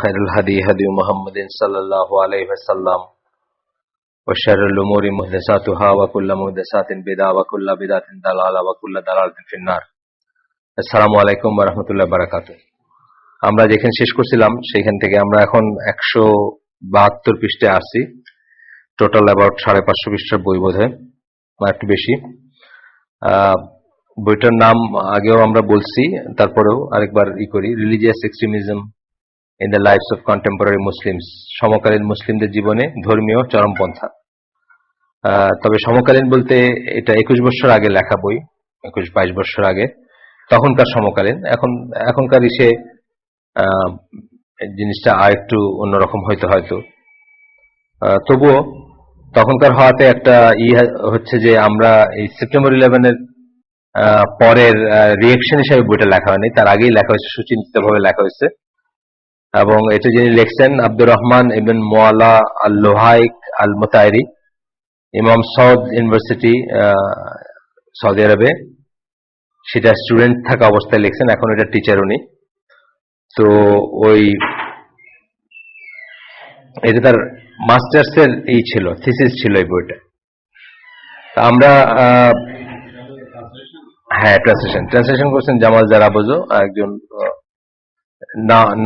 خير الهدي هدي محمد صلى الله عليه وسلم وشر الأمور محدثاتها وكل محدثات بدعة وكل بدعة ضلالة وكل ضلالة في النار। আসসালামু আলাইকুম ওয়া রাহমাতুল্লাহি ওয়া বারাকাতুহু। আমরা যেখানে শেষ করছিলাম সেখান থেকে আমরা এখন 172 পৃষ্ঠায় আসি। টোটাল অ্যাবাউট 550 পৃষ্ঠার বই বোধহয় বা একটু বেশি। বইটার নাম আগেও আমরা বলছি, তারপরেও আরেকবার করি, religious extremism in the lives of contemporary Muslims, সমকালীন মুসলিমদের জীবনে ধর্মীয় চরমপন্থা। তবে সমকালীন বলতে এটা 21 বছর আগে লেখা বই, 21-22 বছর আগে, তখনকার সমকালীন। এখনকার জিনিসটা আর একটু অন্যরকম হয়তো তবুও তখনকার হওয়াতে একটা হচ্ছে যে আমরা এই সেপ্টেম্বর 11-এর পরের রিয়েকশন হিসেবে বইটা লেখা হয়নি, তার আগেই লেখা হয়েছে, সুচিন্তিতভাবে লেখা হয়েছে। এবং এটা যিনি লিখছেন আব্দুর রহমান ইবন মুআল্লা আল লোহাইক আল মুতাইরি, ইমাম সাউদ ইউনিভার্সিটি সৌদি আরবে, সেটা স্টুডেন্ট থাকা অবস্থায় লিখছেন, এখন এটা টিচার উনি। তো এটা তার মাস্টার্স এর ছিল, থিসিস ছিল এই বইটা। আমরা ট্রান্সলেশন করছেন জামাল জারাবোজো, একজন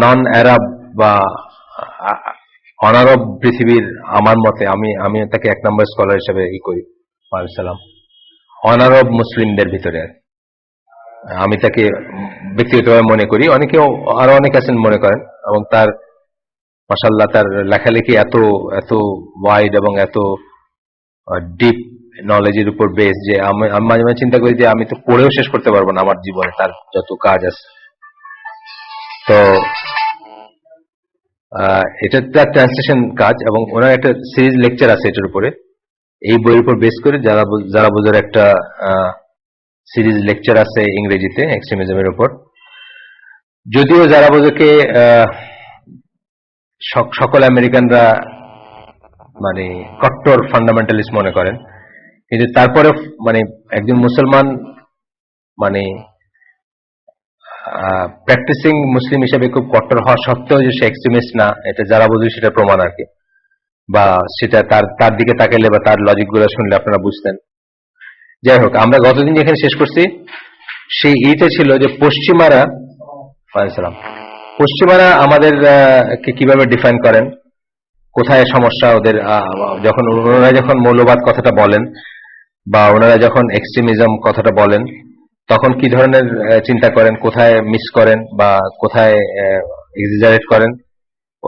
নন আরব বা অনারব পৃথিবীর, আমার মতে আমি তাকে 1 নম্বর স্কলার হিসেবে করি, সালাম, অনারব মুসলিমদের ভিতরে আমি তাকে ব্যক্তিগতভাবে মনে করি। অনেকেও আরো অনেক আছেন মনে করেন, এবং তার মাশাআল্লাহ তার লেখালেখি এত ওয়াইড এবং এত ডিপ নলেজের উপর বেস যে আমি মাঝে মাঝে চিন্তা করি যে আমি তো পড়েও শেষ করতে পারবো না আমার জীবনে, তার যত কাজ আছে। তো এটা তার ট্রান্সলেশন কাজ, এবং ওনার একটা সিরিজ লেকচার আছে এটার উপরে, এই বইয়ের উপর বেস করে যারা বোঝার একটা সিরিজ লেকচার আছে ইংরেজিতে এক্সট্রিমিজমের উপর। যদিও যারা বোঝাকে সকল আমেরিকানরা মানে কট্টর ফান্ডামেন্টালিস্ট মনে করেন, কিন্তু তারপরে মানে একজন মুসলমান মানে প্র্যাকটিসিং মুসলিম হিসেবে খুব কট্টর হওয়া সত্ত্বেও যে সে এক্সট্রিমিস্ট না, এটা যারা বুঝি সেটা প্রমাণ আর কি, বা সেটা তার দিকে তাকাইলে বা তার লজিক গুলো শুনলে আপনারা বুঝতেন। যাই হোক, আমরা গতদিন যেখানে শেষ করছি সেই এইটা ছিল যে পশ্চিমারা আমাদের কিভাবে ডিফাইন করেন, কোথায় সমস্যা ওদের, ওনারা যখন মৌলবাদ কথাটা বলেন বা ওনারা যখন এক্সট্রিমিজম কথাটা বলেন, তখন কি ধরনের চিন্তা করেন, কোথায় মিস করেন বা কোথায় এক্সাজারেট করেন।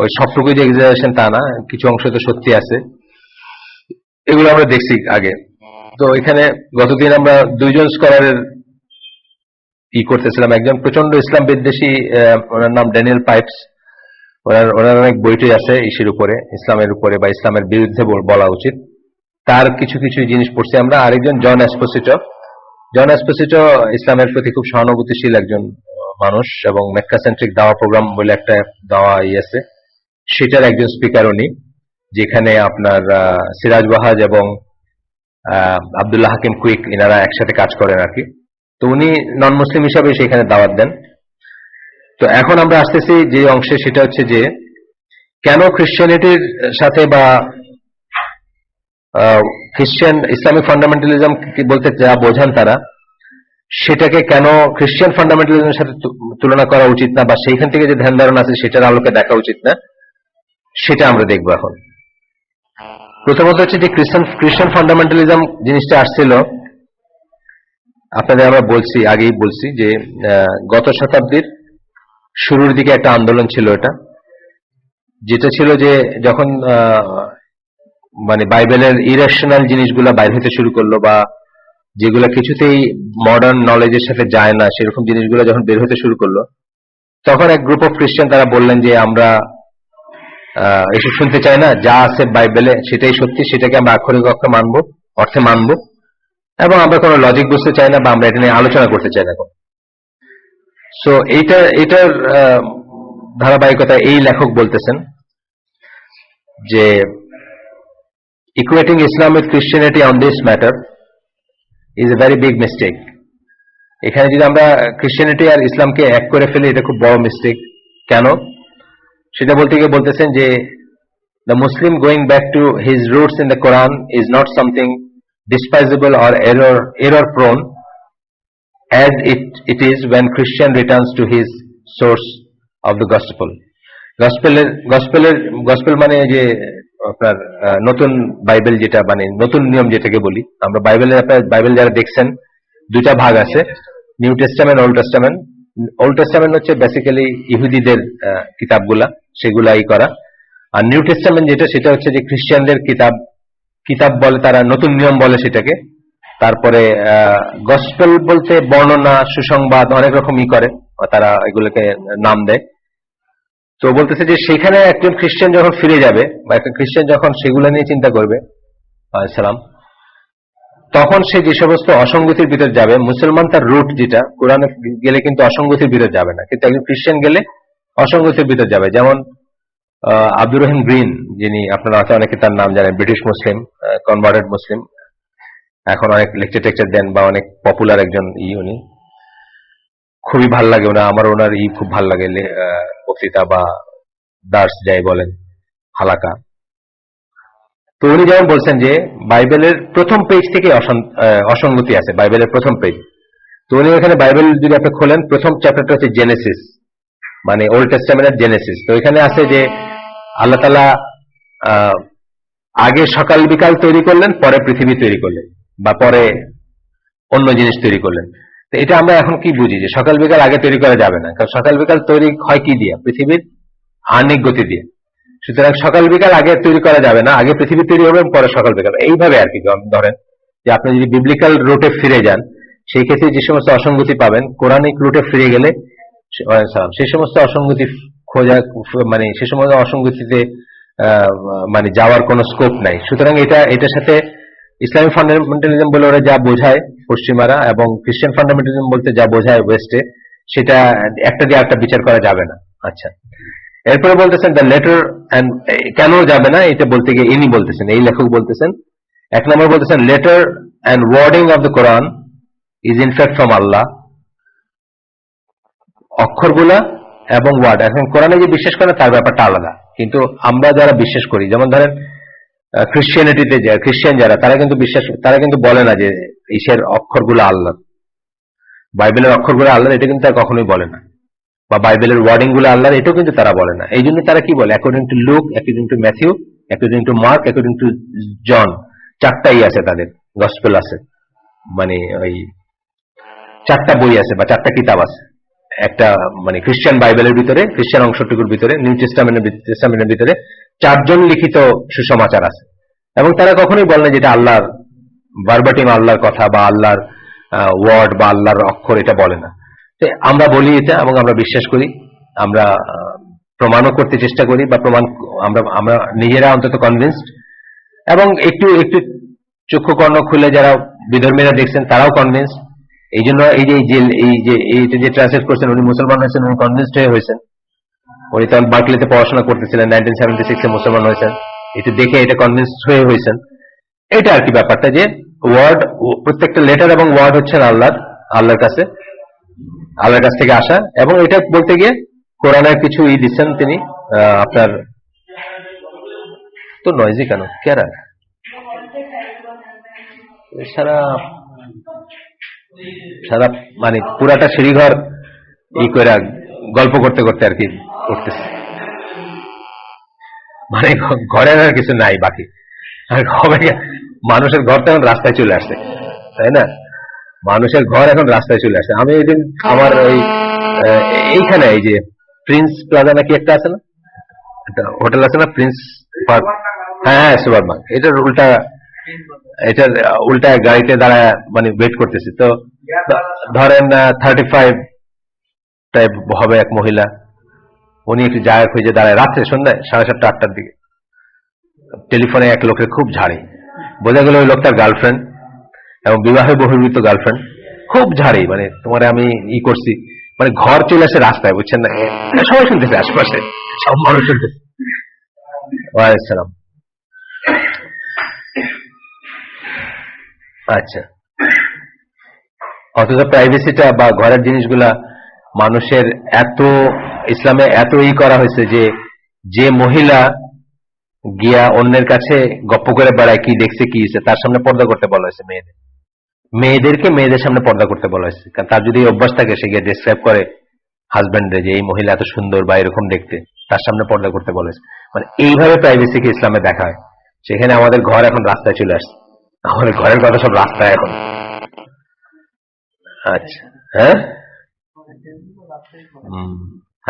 ওই সবটুকুই যে এক্সাজারেশন তা না, কিছু অংশ তো সত্যি আছে, এগুলো আমরা দেখছি আগে। তো এখানে গতদিন আমরা 2 জন স্কলারের করতেছিলাম। একজন প্রচন্ড ইসলাম বিদ্বেষী, ওনার নাম ড্যানিয়েল পাইপস, ওনার অনেক বইটি আছে ইস্যুর উপরে, ইসলামের উপরে বা ইসলামের বিরুদ্ধে বলা উচিত, তার কিছু জিনিস পড়ছি আমরা। আরেকজন জন এসপোসিটো ইসলামের প্রতি খুব সহানুভূতিশীল একজন মানুষ, এবং মেক্কা সেন্ট্রিক দাওয়া প্রোগ্রাম বলে একটা দাওয়া আছে, সেটার একজন স্পিকার উনি, যেখানে আপনার সিরাজ বাহাজ এবং আব্দুল্লাহ হাকিম কুইক এনারা একসাথে কাজ করেন আর কি। তো উনি নন মুসলিম হিসাবে সেখানে দাওয়াত দেন। তো এখন আমরা আসতেছি যে অংশে, সেটা হচ্ছে যে কেন খ্রিস্টানিটির সাথে বা খ্রিস্টান ইসলামিক ফান্ডামেন্টালিজম বলতে যা বোঝান তারা, সেটাকে কেন খ্রিস্টান ফান্ডামেন্টালিজমের সাথে তুলনা করা উচিত না, বা সেইখান থেকে যে ধ্যান ধারণা আছে সেটার আলোকে দেখা উচিত না, সেটা আমরা দেখবো এখন। প্রথমত হচ্ছে যে খ্রিস্টান ফান্ডামেন্টালিজম জিনিসটা আসছিল, আপনাদের আমরা আগেই বলছি যে গত শতাব্দীর শুরুর দিকে একটা আন্দোলন ছিল, যেটা ছিল যে যখন মানে বাইবেলের ইরেশনাল জিনিসগুলা বাইর হতে শুরু করলো, বা যেগুলা কিছুতেই মডার্ন নলেজের সাথে যায় না সেরকম জিনিসগুলো যখন বের হতে শুরু করলো, তখন এক গ্রুপ অফ খ্রিস্টান তারা বললেন যে আমরা এসব শুনতে চাই না, যা আছে বাইবেলে সেটাই সত্যি, সেটাকে আমরা আক্ষরিক অর্থে মানবো, এবং আমরা কোনো লজিক বুঝতে চাই না, বা আমরা এটা নিয়ে আলোচনা করতে চাই না। সো এইটার ধারাবাহিকতা এই লেখক বলতেছেন যে equating Islam with Christianity on this matter is a very big mistake. এখানে যদি আমরা খ্রিস্টানিটি আর ইসলামকে এক করে ফেলি, এটা খুব বড় মিস্টেক। কেন? সেটা বলতে গিয়ে বলতেছেন যে the Muslim going back to his roots in the Quran is not something despisable or error prone as it is when Christian returns to his source of the gospel. Gospel মানে যে আপনার নতুন বাইবেল, যেটা মানে নতুন নিয়ম যেটাকে বলি আমরা। বাইবেল যারা দেখছেন দুইটা ভাগ আছে, new testament, old testament. Old testament হচ্ছে বেসিক্যালি ইহুদিদের কিতাবগুলা, সেগুলাই করা। আর নিউ টেস্টামেন্ট যেটা, সেটা হচ্ছে যে খ্রিস্টানদের কিতাব বলে তারা, নতুন নিয়ম বলে সেটাকে। তারপরে গসপেল বলতে বর্ণনা, সুসংবাদ, অনেক রকম করে তারা, এগুলোকে নাম দেয়। তো বলতেছে যে সেখানে একজন খ্রিস্টান যখন ফিরে যাবে, বা একটা খ্রিস্টান যখন সেগুলো নিয়ে চিন্তা করবে সালাম, তখন সে যে সমস্ত অসঙ্গতির ভিতর যাবে, মুসলমান তার রুট যেটা, কোরআনে গেলে কিন্তু অসঙ্গতির ভিতর যাবে না, কিন্তু একজন খ্রিস্টান গেলে অসঙ্গতির ভিতর যাবে। যেমন আব্দুর রহিম গ্রিন, যিনি আপনারা অনেকে তার নাম জানেন, ব্রিটিশ মুসলিম, কনভার্টেড মুসলিম, এখন অনেক লেকচার টেকচার দেন বা অনেক পপুলার একজন উনি। খুবই ভাল লাগে আমার ওনার খুব ভাল লাগে, বক্তৃতা বা দার্স যাই বলেন, হালাকা। তো উনি যেমন বলছেন যে বাইবেলের প্রথম পেজ থেকে অসঙ্গতি আছে, বাইবেলের প্রথম পেজ। তো উনি এখানে বাইবেল যদি আপনি খোলেন, প্রথম চ্যাপ্টারটা হচ্ছে জেনেসিস, মানে ওল্ড টেস্টামেন্টের জেনেসিস। তো এখানে আছে যে আল্লাহ তাআলা আগে সকাল বিকাল তৈরি করলেন, পরে পৃথিবী তৈরি করলেন, বা পরে অন্য জিনিস তৈরি করলেন। তো এটা আমরা এখন কি বুঝি যে সকাল বিকাল আগে তৈরি করা যাবে না, কারণ সকাল বিকাল তৈরি হয় কি দিয়ে? পৃথিবীর আহ্নিক গতি দিয়ে। সুতরাং সকাল বিকাল আগে তৈরি করা যাবে না, আগে পৃথিবী তৈরি হবে, পরে সকাল বিকাল, এইভাবে আর কি। ধরেন যে আপনি যদি বিবলিক্যাল রুটে ফিরে যান, সেই ক্ষেত্রে যে সমস্ত অসঙ্গতি পাবেন, কোরআনিক রুটে ফিরে গেলে সেই সমস্ত অসঙ্গতি খোঁজা, মানে সে সমস্ত অসঙ্গতিতে মানে যাওয়ার কোনো স্কোপ নাই। সুতরাং এটার সাথে ইসলামিক ফান্ডামেন্টালিজম বলে ওরা যা বোঝায় পশ্চিমারা, এবং খ্রিস্টান ফান্ডামেন্টালিজম বলতে যা বোঝায় ওয়েস্টে, সেটা একটা দিয়ে একটা বিচার করা যাবে না। আচ্ছা, এরপরে বলতেছেন দ্য লেটার অ্যান্ড, কেন যাবে না এটা বলতে গিয়ে ইনি বলতেছেন, এই লেখক বলতেছেন, এক নম্বর বলতেছেন letter and wording of the Quran is in fact from Allah. অক্ষরগুলা এবং ওয়ার্ড, এখন কোরআনে যে বিশ্বাস করে তার ব্যাপারটা আলাদা, কিন্তু আমরা যারা বিশ্বাস করি, যেমন ধরেন খ্রিস্টিয়ানিটিতে খ্রিস্টান যারা, তারা কিন্তু বলে না যে ঈশ্বর অক্ষরগুলো আল্লাহ, বাইবেলের অক্ষরগুলো আল্লাহ, এটা কিন্তু তারা কখনোই বলে না, বা বাইবেলের ওয়ার্ডিং গুলো আল্লাহ, এটাও কিন্তু তারা বলে না। এই জন্য তারা কি বলে? According to Luke, according to Matthew, according to Mark, according to John, চারটাই আছে তাদের, গসপেল আছে, মানে ওই চারটা বই আছে বা চারটা কিতাব আছে একটা, মানে খ্রিস্টান বাইবেলের ভিতরে, খ্রিস্টান অংশটুকুর ভিতরে, নিউ টেস্টামেন্টের ভিতরে চারজন লিখিত সুসমাচার আছে। এবং তারা কখনোই বলে না যেটা আল্লাহর ভার্বাটিম, আল্লাহর কথা বা আল্লাহর ওয়ার্ড বা আল্লাহর অক্ষর, এটা বলে না। আমরা বলি এটা, এবং আমরা বিশ্বাস করি, আমরা প্রমাণও করতে চেষ্টা করি, বা প্রমাণ আমরা নিজেরা অন্তত কনভিন্সড, এবং একটু একটু চক্ষু কর্ণ খুলে যারা বিধর্মীরা দেখছেন তারাও কনভিন্সড। এই জন্য এইটা যে ট্রান্সলেট করছেন, উনি মুসলমান হয়েছেন, উনি কনভিন্সড হয়েছেন। উনি তখন বার্কলিতে পড়াশোনা করতেছিলেন, 1976-এ মুসলমান হয়েছেন, এটা দেখে এটা কনভিন্সড হয়েছেন। এটা আর কি ব্যাপারটা, যে ওয়ার্ড, প্রত্যেকটা লেটার এবং ওয়ার্ড হচ্ছেন আল্লাহর কাছ থেকে আসা। এবং এটা বলতে গিয়ে কোরআনের কিছু দিচ্ছেন তিনি, আপনার তো নয়েজি কেন কেরা সারা মানে পুরাটা সিঁড়িঘর করে গল্প করতে করতে আর কি করতেছে, মানে ঘরের আর কিছু নাই বাকি। আর মানুষের ঘর তো এখন রাস্তায় চলে আসছে, তাই না? মানুষের ঘর এখন রাস্তায় চলে আসছে। আমি এই দিন আমার এইখানে এই যে প্রিন্স প্লাজা নাকি একটা আছে না, একটা হোটেল আছে না, প্রিন্স পার্ক, হ্যাঁ সুপার মার্কেট, এটার উল্টা গাড়িতে দাঁড়ায় মানে ওয়েট করতেছি। তো ধরেন 35 টাইপ হবে এক মহিলা, উনি একটু জায়গা খুঁজে দাঁড়ায়, রাত্রে সন্ধ্যায় 7:30 8টার দিকে টেলিফোনে এক লোকের খুব ঝাড়ি, বোঝা গেল ওই লোকটার গার্লফ্রেন্ড, এবং বিবাহে বহির্ভূত গার্লফ্রেন্ড, খুব ঝাড়ি, মানে তোমার আমি করছি, মানে ঘর চলে আসে রাস্তায়, বুঝছেন না? সবাই শুনতেছে, আশেপাশে সব মানুষ শুনতেছে। ওয়ালাইকুম। আচ্ছা, অথচ প্রাইভেসিটা বা ঘরের জিনিসগুলা মানুষের এত, ইসলামে এত করা হয়েছে যে যে মহিলা গিয়া অন্যের কাছে গপ্প করে বেড়ায় কি দেখছে কি হয়েছে তার সামনে পর্দা করতে বলা হয়েছে মেয়েদেরকে মেয়েদের সামনে পর্দা করতে বলা হয়েছে। কারণ তার যদি এই অভ্যাস থাকে সে গিয়ে ডিসক্রাইব করে হাজবেন্ডে যে এই মহিলা এত সুন্দর বা এরকম দেখতে, তার সামনে পর্দা করতে বলা হয়েছে। মানে এইভাবে প্রাইভেসিকে ইসলামে দেখা হয়। সেখানে আমাদের ঘর এখন রাস্তায় চলে আসছে, আমাদের ঘরের কথা সব রাস্তায় এখন। আচ্ছা, হ্যাঁ,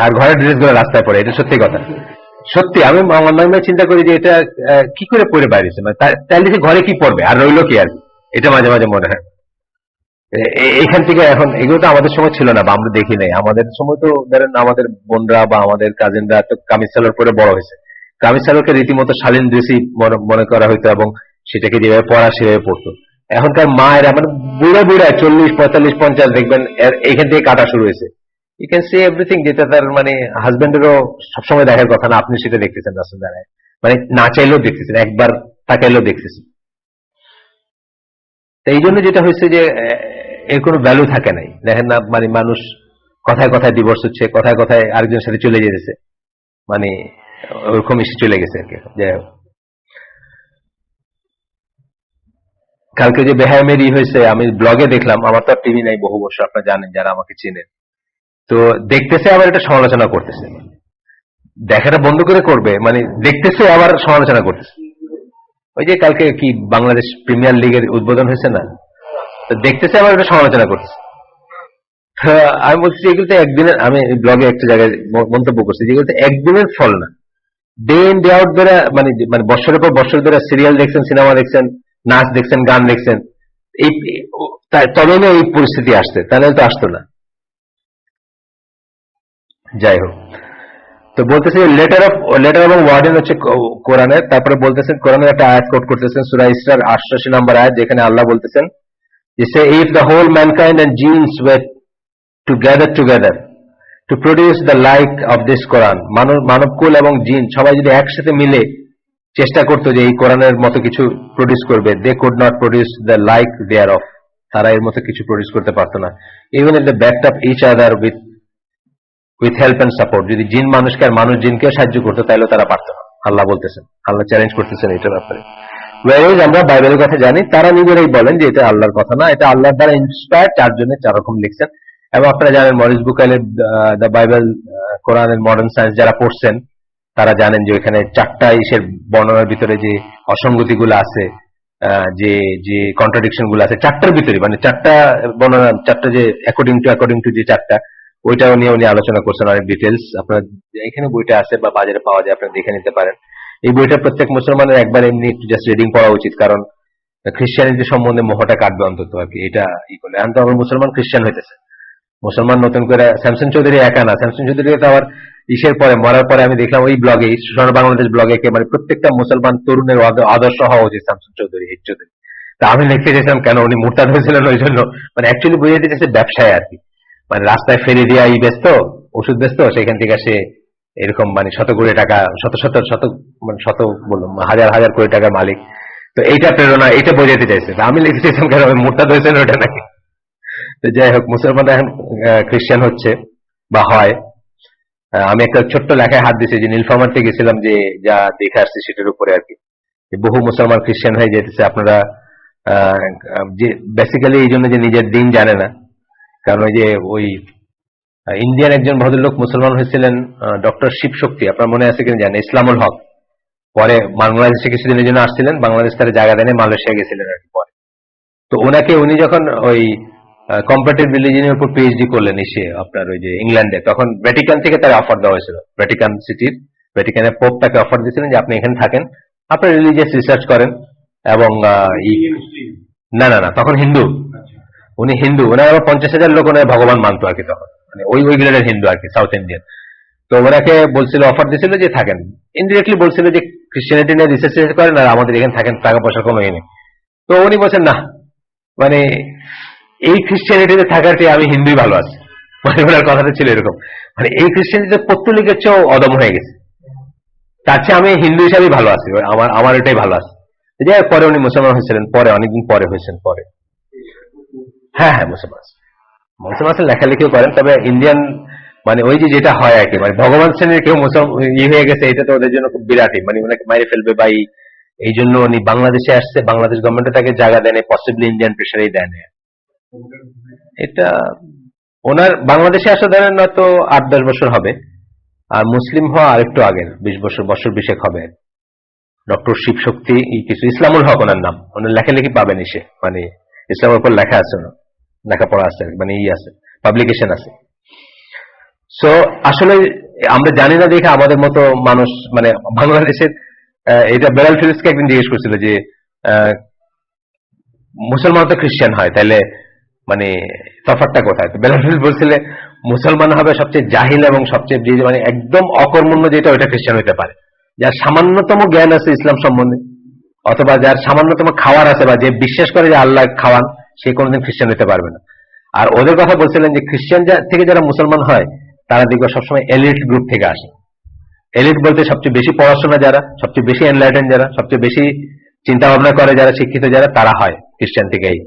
আর ঘরের ড্রেস গুলো রাস্তায় পড়ে, এটা সত্যি কথা। সত্যি আমি মনে চিন্তা করি যে এটা কি করে পরে বাইরেছে, মানে তাহলে সে ঘরে কি পড়বে আর রইলো কি আর, এটা মাঝে মাঝে মনে হয়। এখান থেকে এখন এগুলো তো আমাদের সময় ছিল না বা আমরা দেখি নাই। আমাদের সময় তো ধরেন আমাদের বোনরা বা আমাদের কাজিনরা তো কামিজ সালোয়ার পরে বড় হয়েছে। কামিজ সালোয়ারকে রীতিমতো শালীন ড্রেসই মনে করা হইতো এবং সেটাকে যেভাবে পড়া সেভাবে পড়তো। এখনকার মায়েরা মানে বুড়া বুড়া 40, 45, 50 দেখবেন এইখান থেকে কাটা শুরু হয়েছে। ইউ ক্যান সি এভরিথিং, যেটা তার মানে হাজবেন্ডেরও সবসময় দেখার কথা না, আপনি সেটা দেখতেছেন রাস্তা দাঁড়ায়, মানে না চাইলেও দেখতেছেন, একবার তাকাইলেও দেখতেছেন। এই জন্য যেটা হয়েছে যে এর কোনো ভ্যালু থাকে নাই, দেখেন না, মানে মানুষ কথায় কথায় ডিভোর্স হচ্ছে, কথায় কথায় আরেকজনের সাথে চলে যেতেছে, মানে ওরকম ইস্যু চলে গেছে আর কি। যাই হোক, কালকে যে বেহায়ামের হয়েছে আমি ব্লগে দেখলাম, আমার তো টিভি নাই বহু বছর, আপনারা জানেন যারা আমাকে চিনেন। তো দেখতেছে আবার এটা সমালোচনা করতেছে, দেখাটা বন্ধ করে করবে, মানে দেখতেছে আবার সমালোচনা করতেছে। ওই যে কালকে কি বাংলাদেশ প্রিমিয়ার লিগের উদ্বোধন হয়েছে না, তো দেখতেছে আবার এটা সমালোচনা করতেছে। আমি বলছি এগুলো তো একদিনের, আমি ব্লগে একটা জায়গায় মন্তব্য করছি যেগুলো তো একদিনের ফল না, ডে ইন ডে আউট ধরে, মানে মানে বছরের পর বছর ধরে সিরিয়াল দেখছেন, সিনেমা দেখছেন, নাচ দেখছেন, গান দেখছেন, এই তবে না এই পরিস্থিতি আসছে, তাহলে তো আসতো না। যাই হোক, তো বলতেছে লেটার এবং ওয়ার্ডেন হচ্ছে কোরআনের। তারপরে বলতেছেন কোরআনের একটা আয়াত কোট করতেছেন, সূরা ইসরার 88 নম্বর আয়াত, যেখানে আল্লাহ বলতেছেন যে সে if the whole mankind and jinns were together to produce the like of this Quran, মানবকুল এবং জিন সবাই যদি একসাথে মিলে চেষ্টা করতো যে এই কোরআনের মতো কিছু প্রডিউস করবে, they could not produce the like thereof, তারা এর মতো কিছু প্রডিউস করতে পারতো না। Even if they backed up each other with help and support, যদি জিন মানুষকে আর মানুষ জিনকেও সাহায্য করতো তাহলেও তারা পারতো না। আল্লাহ বলতেছেন, আল্লাহ চ্যালেঞ্জ করতেছেন এটার ব্যাপারে। ওয়ারেজ আমরা বাইবেলের কথা জানি, তারা নিজেরাই বলেন যে এটা আল্লাহর কথা না, এটা আল্লাহর দ্বারা ইন্সপায়ার, চারজনে চার রকম লিখছেন। এবং আপনারা জানেন মরিস বুকাইলের দ্য বাইবেল, কোরআনের মডার্ন সায়েন্স যারা পড়ছেন তারা জানেন যে ওইখানে চারটা ইসের বর্ণনার ভিতরে যে অসঙ্গতি গুলো আছে, যে যে কন্ট্রাডিকশন গুলো আছে চারটার ভিতরে, মানে চারটা বর্ণনা, চারটা যে অ্যাকর্ডিং টু যে চারটা, ওইটাও নিয়ে উনি আলোচনা করছেন অনেক ডিটেলস। আপনার এখানে বইটা আছে বা বাজারে পাওয়া যায়, আপনারা দেখে নিতে পারেন। এই বইটা প্রত্যেক মুসলমানের একবার এমনি একটু জাস্ট রিডিং পড়া উচিত, কারণ খ্রিস্টানিটি সম্বন্ধে মোহটা কাটবে অন্তত আর কি। এটা ই করলে এখন তো আমার মুসলমান খ্রিস্টান হইতেছে, মুসলমান নতুন করে স্যামসন চৌধুরী একা না, স্যামসন চৌধুরী তো আবার ইসের পরে মরার পরে আমি দেখলাম ওই ব্লগে, সোনার বাংলাদেশ ব্লগে, মানে প্রত্যেকটা মুসলমান তরুণের আদর্শ হওয়া উচিত শামসুন চৌধুরী, হিট চৌধুরী। তা আমি লিখতে চেয়েছিলাম কেন উনি মুরতাদ হয়েছিলেন ওই জন্য, মানে অ্যাকচুয়ালি বুঝাইতে চেয়েছে ব্যবসায় আর কি, মানে রাস্তায় ফেলে দিয়া ব্যস্ত, ওষুধ ব্যস্ত, সেখান থেকে সে এরকম মানে শত কোটি টাকা, মানে শত বললাম হাজার হাজার কোটি টাকার মালিক। তো এইটা প্রেরণা, এটা বোঝাতে চাইছে। আমি লিখতে চাইছিলাম কেন মুরতাদ হয়েছেন ওটা নাকি। তো যাই হোক, মুসলমানরা এখন খ্রিস্টান হচ্ছে বা হয়। আমি একটা ছোট্ট লেখায় হাত দিয়েছি যে নীলফামারতে গেছিলাম, যে যা দেখে আসছি সেটার উপরে আর কি, বহু মুসলমান খ্রিস্টান হয়ে যেতেছে। আপনারা যে বেসিক্যালি এই জন্য যে নিজের দিন জানে না, কারণ ওই যে ওই ইন্ডিয়ান একজন ভদ্রলোক মুসলমান হয়েছিলেন, ডক্টর শিবশক্তি, আপনার মনে আছে কিনা জানেন, ইসলামুল হক, পরে বাংলাদেশে কিছুদিনের জন্য আসছিলেন, বাংলাদেশ তার জায়গা দেনে মালয়েশিয়া গেছিলেন আর কি পরে। তো উনি যখন ওই কম্পারেটিভ রিলিজিয়নের উপর পিএইচডি করলেন এসে আপনার ওই যে ইংল্যান্ডে, তখন ভ্যাটিকান থেকে তার অফার দেওয়া হয়েছিল, ভ্যাটিকান সিটির, ভ্যাটিকানের পোপ তাকে অফার দিয়েছিলেন যে আপনি এখানে থাকেন, আপনি রিলিজিয়াস রিসার্চ করেন এবং না না না, তখন হিন্দু, উনি হিন্দু, ওনার আবার 50,000 লোক ওনার ভগবান মানতো আর কি তখন, মানে ওই গ্রেডের হিন্দু আর কি, সাউথ ইন্ডিয়ান। তো ওনাকে বলছিল, অফার দিয়েছিল যে থাকেন, ইনডিরেক্টলি বলছিল যে খ্রিস্টানিটি নিয়ে রিসার্চ করেন আর আমাদের এখানে থাকেন, টাকা পয়সার কোনো নেই। তো উনি বলছেন না, মানে এই খ্রিস্টানিটিতে থাকার চেয়ে আমি হিন্দুই ভালো আছি, মানে ওনার কথাটা ছিল এরকম, মানে এই খ্রিস্টানিটিতে পত্তলিকের চেয়েও অদম হয়ে গেছে, তার চেয়ে আমি হিন্দু হিসাবেই ভালো আছি, আমার এটাই ভালো আছে। যাই হোক, পরে উনি মুসলমান হয়েছিলেন, পরে অনেকদিন পরে হয়েছেন পরে। হ্যাঁ হ্যাঁ, মুসলমান লেখালেখিও করেন, তবে ইন্ডিয়ান মানে ওই যে যেটা হয় আর কি, মানে ভগবান শ্রেণীর কেউ মুসলমান হয়ে গেছে, এটা তো ওদের জন্য খুব বিরাটই, মানে ওনাকে মাইরে ফেলবে বা এই জন্য উনি বাংলাদেশে আসছে, বাংলাদেশ গভর্নমেন্ট তাকে জায়গা দেয়, পসিবলি ইন্ডিয়ান প্রেশারেই দেয় না। এটা ওনার বাংলাদেশে আসা ধরেন হয়তো 8-10 বছর হবে, আর মুসলিম হওয়া আরেকটু আগের 20 বছর 20 হবে। ডক্টর শিবশক্তি কিছু, ইসলামুল হক ওনার নাম, ওনার লেখালেখি পাবেন এসে, মানে ইসলামের উপর লেখা আছে, ওনার লেখাপড়া আছে, মানে আছে, পাবলিকেশন আছে। সো আসলে আমরা জানি না দেখে আমাদের মতো মানুষ, মানে বাংলাদেশের এটা বেলাল ফিরোজকে একদিন জিজ্ঞেস করছিল যে মুসলমান তো খ্রিস্টান হয়, তাহলে মানে তফাৎটা কোথায়? তো বেলাল ফিরোজ বলছিলে মুসলমান হবে সবচেয়ে জাহিল এবং সবচেয়ে মানে একদম অকর্মণ্য যেটা, ওইটা খ্রিস্টান হইতে পারে। যার সামান্যতম জ্ঞান আছে ইসলাম সম্বন্ধে, অথবা যার সামান্যতম খাওয়ার আছে, বা যে বিশ্বাস করে যে আল্লাহ খাওয়ান, সে কোনোদিন খ্রিস্টান হতে পারবে না। আর ওদের কথা বলছিলেন যে খ্রিস্টান থেকে যারা মুসলমান হয়, তারা দেখবে সবসময় এলিট গ্রুপ থেকে আসে। এলিট বলতে সবচেয়ে বেশি পড়াশোনা যারা, সবচেয়ে বেশি এনলাইটেন যারা, সবচেয়ে বেশি চিন্তা ভাবনা করে যারা, শিক্ষিত যারা, তারা হয় খ্রিস্টান থেকেই।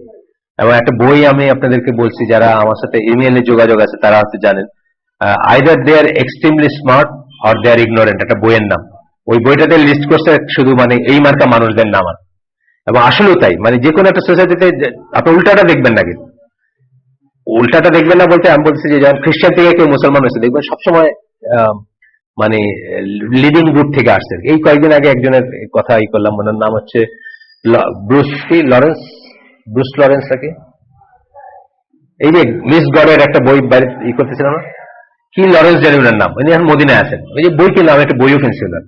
এবং একটা বই আমি আপনাদেরকে বলছি, যারা আমার সাথে ইমেইলে যোগাযোগ আছে তারা হয়তো জানেন, either they are extremely smart or they are ignorant, একটা বইয়ের নাম। ওই বইটাতে লিস্ট করছে শুধু মানে এই মার্কা মানুষদের নাম। এবং আসলেও তাই, মানে যে কোনো একটা সোসাইটিতে আপনি উল্টাটা দেখবেন না, কিন্তু উল্টাটা দেখবেন না বলতে আমি বলছি যে যখন খ্রিস্টান থেকে কেউ মুসলমান হয়েছে, দেখবেন সবসময় মানে লিডিং গ্রুপ থেকে আসছে। এই কয়েকদিন আগে একজনের কথা করলাম, ওনার নাম হচ্ছে ব্রুস লরেন্স নাকি, এই যে মিস গডের একটা বই বাইরে করতেছিলাম না, কি লরেন্স জানি ওনার নাম, উনি এখন মদিনায় আছেন, ওই যে বই কিনলাম, একটা বইও কিনছি ওনার।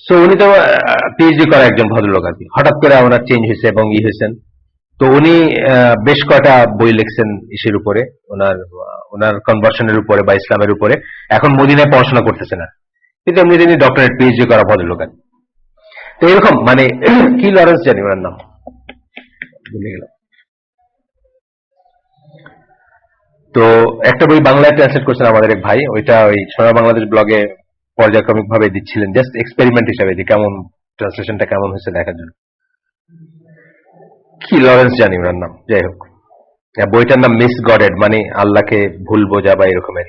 সো উনি তো পিএইচডি করা একজন ভদ্রলোক আর কি, হঠাৎ করে ওনার চেঞ্জ হয়েছে এবং হয়েছেন। তো উনি বেশ কয়টা বই লিখছেন ইসের উপরে, ওনার কনভার্সনের উপরে বা ইসলামের উপরে। এখন মদিনায় পড়াশোনা করতেছে না, কিন্তু এমনি তিনি ডক্টরেট পিএইচডি করা ভদ্রলোক। তো এরকম মানে কি লরেন্স জানি ওনার নাম, ভুলে গেলাম। তো একটা বই বাংলায় ট্রান্সলেট করছেন আমাদের এক ভাই, ওইটা ওই সোনার বাংলাদেশ ব্লগে পর্যায়ক্রমিক ভাবে দিচ্ছিলেন, জাস্ট এক্সপেরিমেন্ট হিসাবে, যে কেমন ট্রান্সলেশনটা কেমন হয়েছে দেখার জন্য। কি লরেন্স জানি ওনার নাম, যাই হোক। বইটার নাম মিস গডেড, মানে আল্লাহকে ভুল বোঝা বা এরকমের।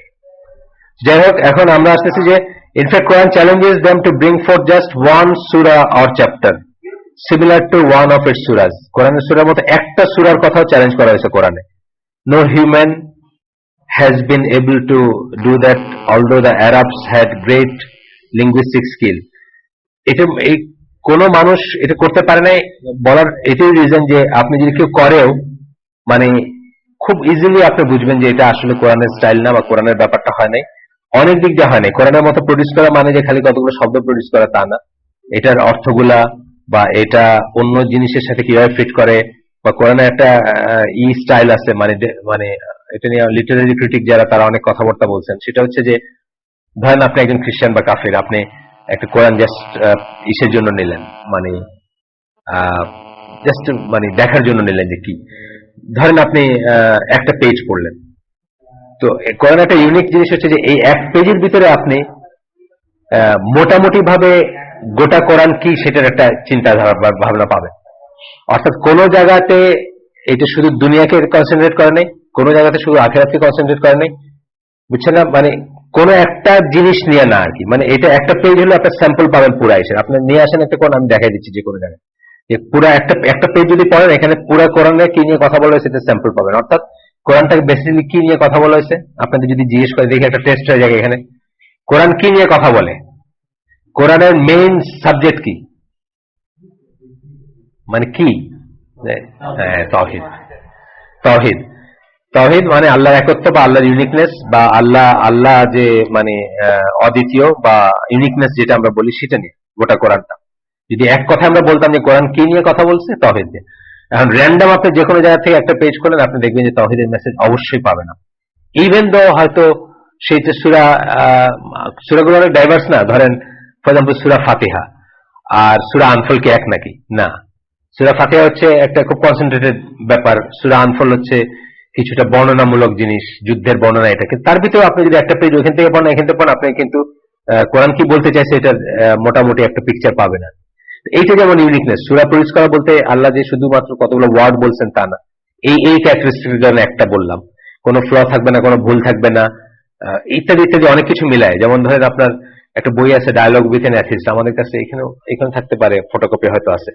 যাই হোক, এখন আমরা আসতেছি যে in fact Quran challenges them to bring for just one সূরা or chapter similar to one of its সূরাস। কোরআনের সূরার মতো একটা সূরার কথাও চ্যালেঞ্জ করা হয়েছে কোরআনে। No human has been able to do that, although the Arabs had great linguistic skill. এটা এই কোন মানুষ এটা করতে পারে নাই বলার এটাই রিজন যে আপনি যদি কেউ করেও মানে খুব ইজিলি আপনি বুঝবেন যে এটা আসলে কোরআনের স্টাইল না, বা কোরআনের ব্যাপারটা হয় নাই। অনেক দিক দিয়ে হয় নাই। কোরআনের মতো প্রডিউস করা মানে যে খালি কতগুলো শব্দ প্রডিউস করা তা না, এটার অর্থগুলা বা এটা অন্য জিনিসের সাথে কিভাবে ফিট করে, বা কোরআনের একটা স্টাইল আছে, মানে মানে এটা নিয়ে লিটারারি ক্রিটিক যারা, তারা অনেক কথাবার্তা বলছেন। সেটা হচ্ছে যে ধরেন আপনি একজন খ্রিস্টান বা কাফির, আপনি একটা কোরআন জাস্ট ইসের জন্য নিলেন, মানে জাস্ট মানে দেখার জন্য নিলেন যে কি, ধরেন আপনি একটা পেজ পড়লেন। তো কোরআন একটা ইউনিক জিনিস হচ্ছে যে এই এক পেজের ভিতরে আপনি মোটামুটি ভাবে গোটা কোরআন কি সেটার একটা চিন্তাধারা ভাবনা পাবেন। অর্থাৎ কোন জায়গাতে এটা শুধু দুনিয়াকে কনসেন্ট্রেট করে নাই, কোন জায়গাতে শুধু আখিরাতকে কনসেন্ট্রেট করে নাই, বুঝছেন না? মানে কোন একটা জিনিস নিয়ে না আর কি, মানে এটা একটা পেজ হলো একটা স্যাম্পল পাবেন পুরা এসে, আপনি নিয়ে আসেন একটা কোরআন, আমি দেখাই দিচ্ছি যে কোনো জায়গায় যে পুরা একটা পেজ যদি পড়েন, এখানে পুরা কোরআনে কি নিয়ে কথা বলা হয়েছে সেটা স্যাম্পল পাবেন। অর্থাৎ কোরআনটাকে বেসিক্যালি কি নিয়ে কথা বলা হয়েছে আপনাদের যদি জিজ্ঞেস করে, দেখি একটা টেস্ট হয়ে যায় এখানে, কোরআন কি নিয়ে কথা বলে, কোরআনের মেইন সাবজেক্ট কি, মানে কি? তাওহীদ। তাওহীদ তাওহীদ মানে আল্লাহর একত্ব বা আল্লাহর ইউনিকনেস, বা আল্লাহ যে মানে অদ্বিতীয় বা ইউনিকনেস যেটা আমরা বলি, সেটা নিয়ে গোটা কোরআনটা। যদি এক কথা আমরা বলতাম যে কোরআন কি নিয়ে কথা বলছে, তাওহীদ নিয়ে। এখন র্যান্ডম আপনি যে কোনো জায়গা থেকে একটা পেজ খোলেন, আপনি দেখবেন যে তাওহীদের মেসেজ অবশ্যই পাবেন। ইভেন দো হয়তো সেইটা সূরাগুলো অনেক ডাইভার্স না, ধরেন ফর এক্সাম্পল সূরা ফাতিহা আর সূরা আনফল কি এক নাকি? না। সূরা ফাতিহা হচ্ছে একটা খুব কনসেন্ট্রেটেড ব্যাপার, সূরা আনফল হচ্ছে কিছুটা বর্ণনামূলক জিনিস, যুদ্ধের বর্ণনা, এটা কিন্তু তার ভিতরে আপনি যদি একটা পেজ ওইখান থেকে পড়েন, এখান থেকে পড়েন, আপনি কিন্তু কোরআন কি বলতে চাইছে এটার মোটামুটি একটা পিকচার পাবে না। এইটা যেমন ইউনিকনেস। সূরা প্রডিউস করা বলতে আল্লাহ যে শুধুমাত্র কতগুলো ওয়ার্ড বলছেন তা না, এই ক্যারেক্টারিস্টিক জন্য একটা বললাম, কোনো ফ্ল থাকবে না, কোনো ভুল থাকবে না, ইত্যাদি ইত্যাদি অনেক কিছু মিলায়। যেমন ধরেন আপনার একটা বই আছে ডায়ালগ উইথ এন অ্যাথিস্ট, আমাদের কাছে এখানে থাকতে পারে, ফটোকপি হয়তো আছে।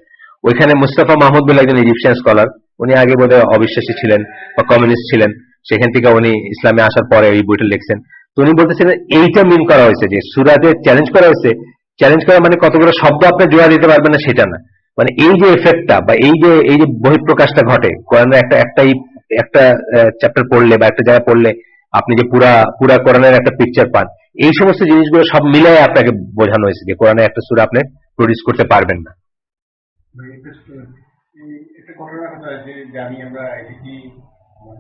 ওইখানে মুস্তাফা মাহমুদ বলে একজন ইজিপশিয়ান স্কলার, উনি আগে বোধহয় অবিশ্বাসী ছিলেন বা কমিউনিস্ট ছিলেন, সেখান থেকে উনি ইসলামে আসার পরে এই বইটা লিখছেন। তো উনি বলতেছিলেন এইটা মিন করা হয়েছে যে সূরাতে চ্যালেঞ্জ করা হয়েছে, চ্যালেঞ্জ করা মানে কতগুলো শব্দ আপনি জোড়া দিতে পারবেন না সেটা না, মানে এই যে এফেক্টটা বা এই যে বহিঃপ্রকাশটা ঘটে কোরআনের একটা চ্যাপ্টার পড়লে বা একটা জায়গা পড়লে আপনি যে পুরা কোরআনের একটা পিকচার পান, এই সমস্ত জিনিসগুলো সব মিলাই আপনাকে বোঝানো হয়েছে যে কোরআনের একটা সূরা আপনি প্রডিউস করতে পারবেন না। একটা ঘটনার কথা যে জানি আমরা এটি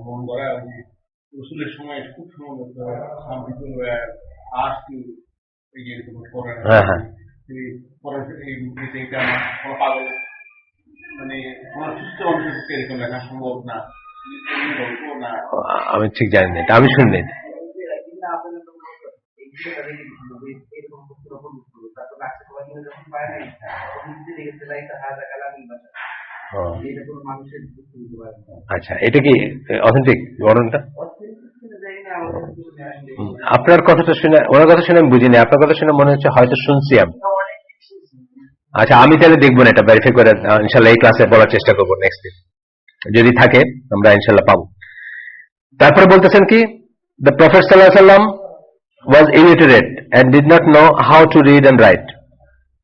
মন করা রসুলের সময় খুব সম্ভবত some people were asked to এই যে এরকম করার এটা কোনো পাগল মানে কোনো সুস্থ মানুষের পক্ষে এরকম লেখা সম্ভব না, গল্প না। আমি ঠিক জানি না, আমি শুনিনি। আচ্ছা, এটা কি অথেন্টিক ঘটনাটা? আপনার কথাটা শুনে, ওনার কথা শুনে আমি বুঝিনি, আপনার কথা শুনে মনে হচ্ছে হয়তো শুনছি আমি। আচ্ছা, আমি তাহলে দেখবো না, এটা ভেরিফাই করে ইনশাল্লাহ এই ক্লাসে বলার চেষ্টা করবো নেক্সট দিন, যদি থাকে আমরা ইনশাল্লাহ পাবো। তারপরে বলতেছেন কি, দ্য প্রফেট সাল্লাল্লাহু আলাইহি ওয়াসাল্লাম was illiterate and did not know how to read and write.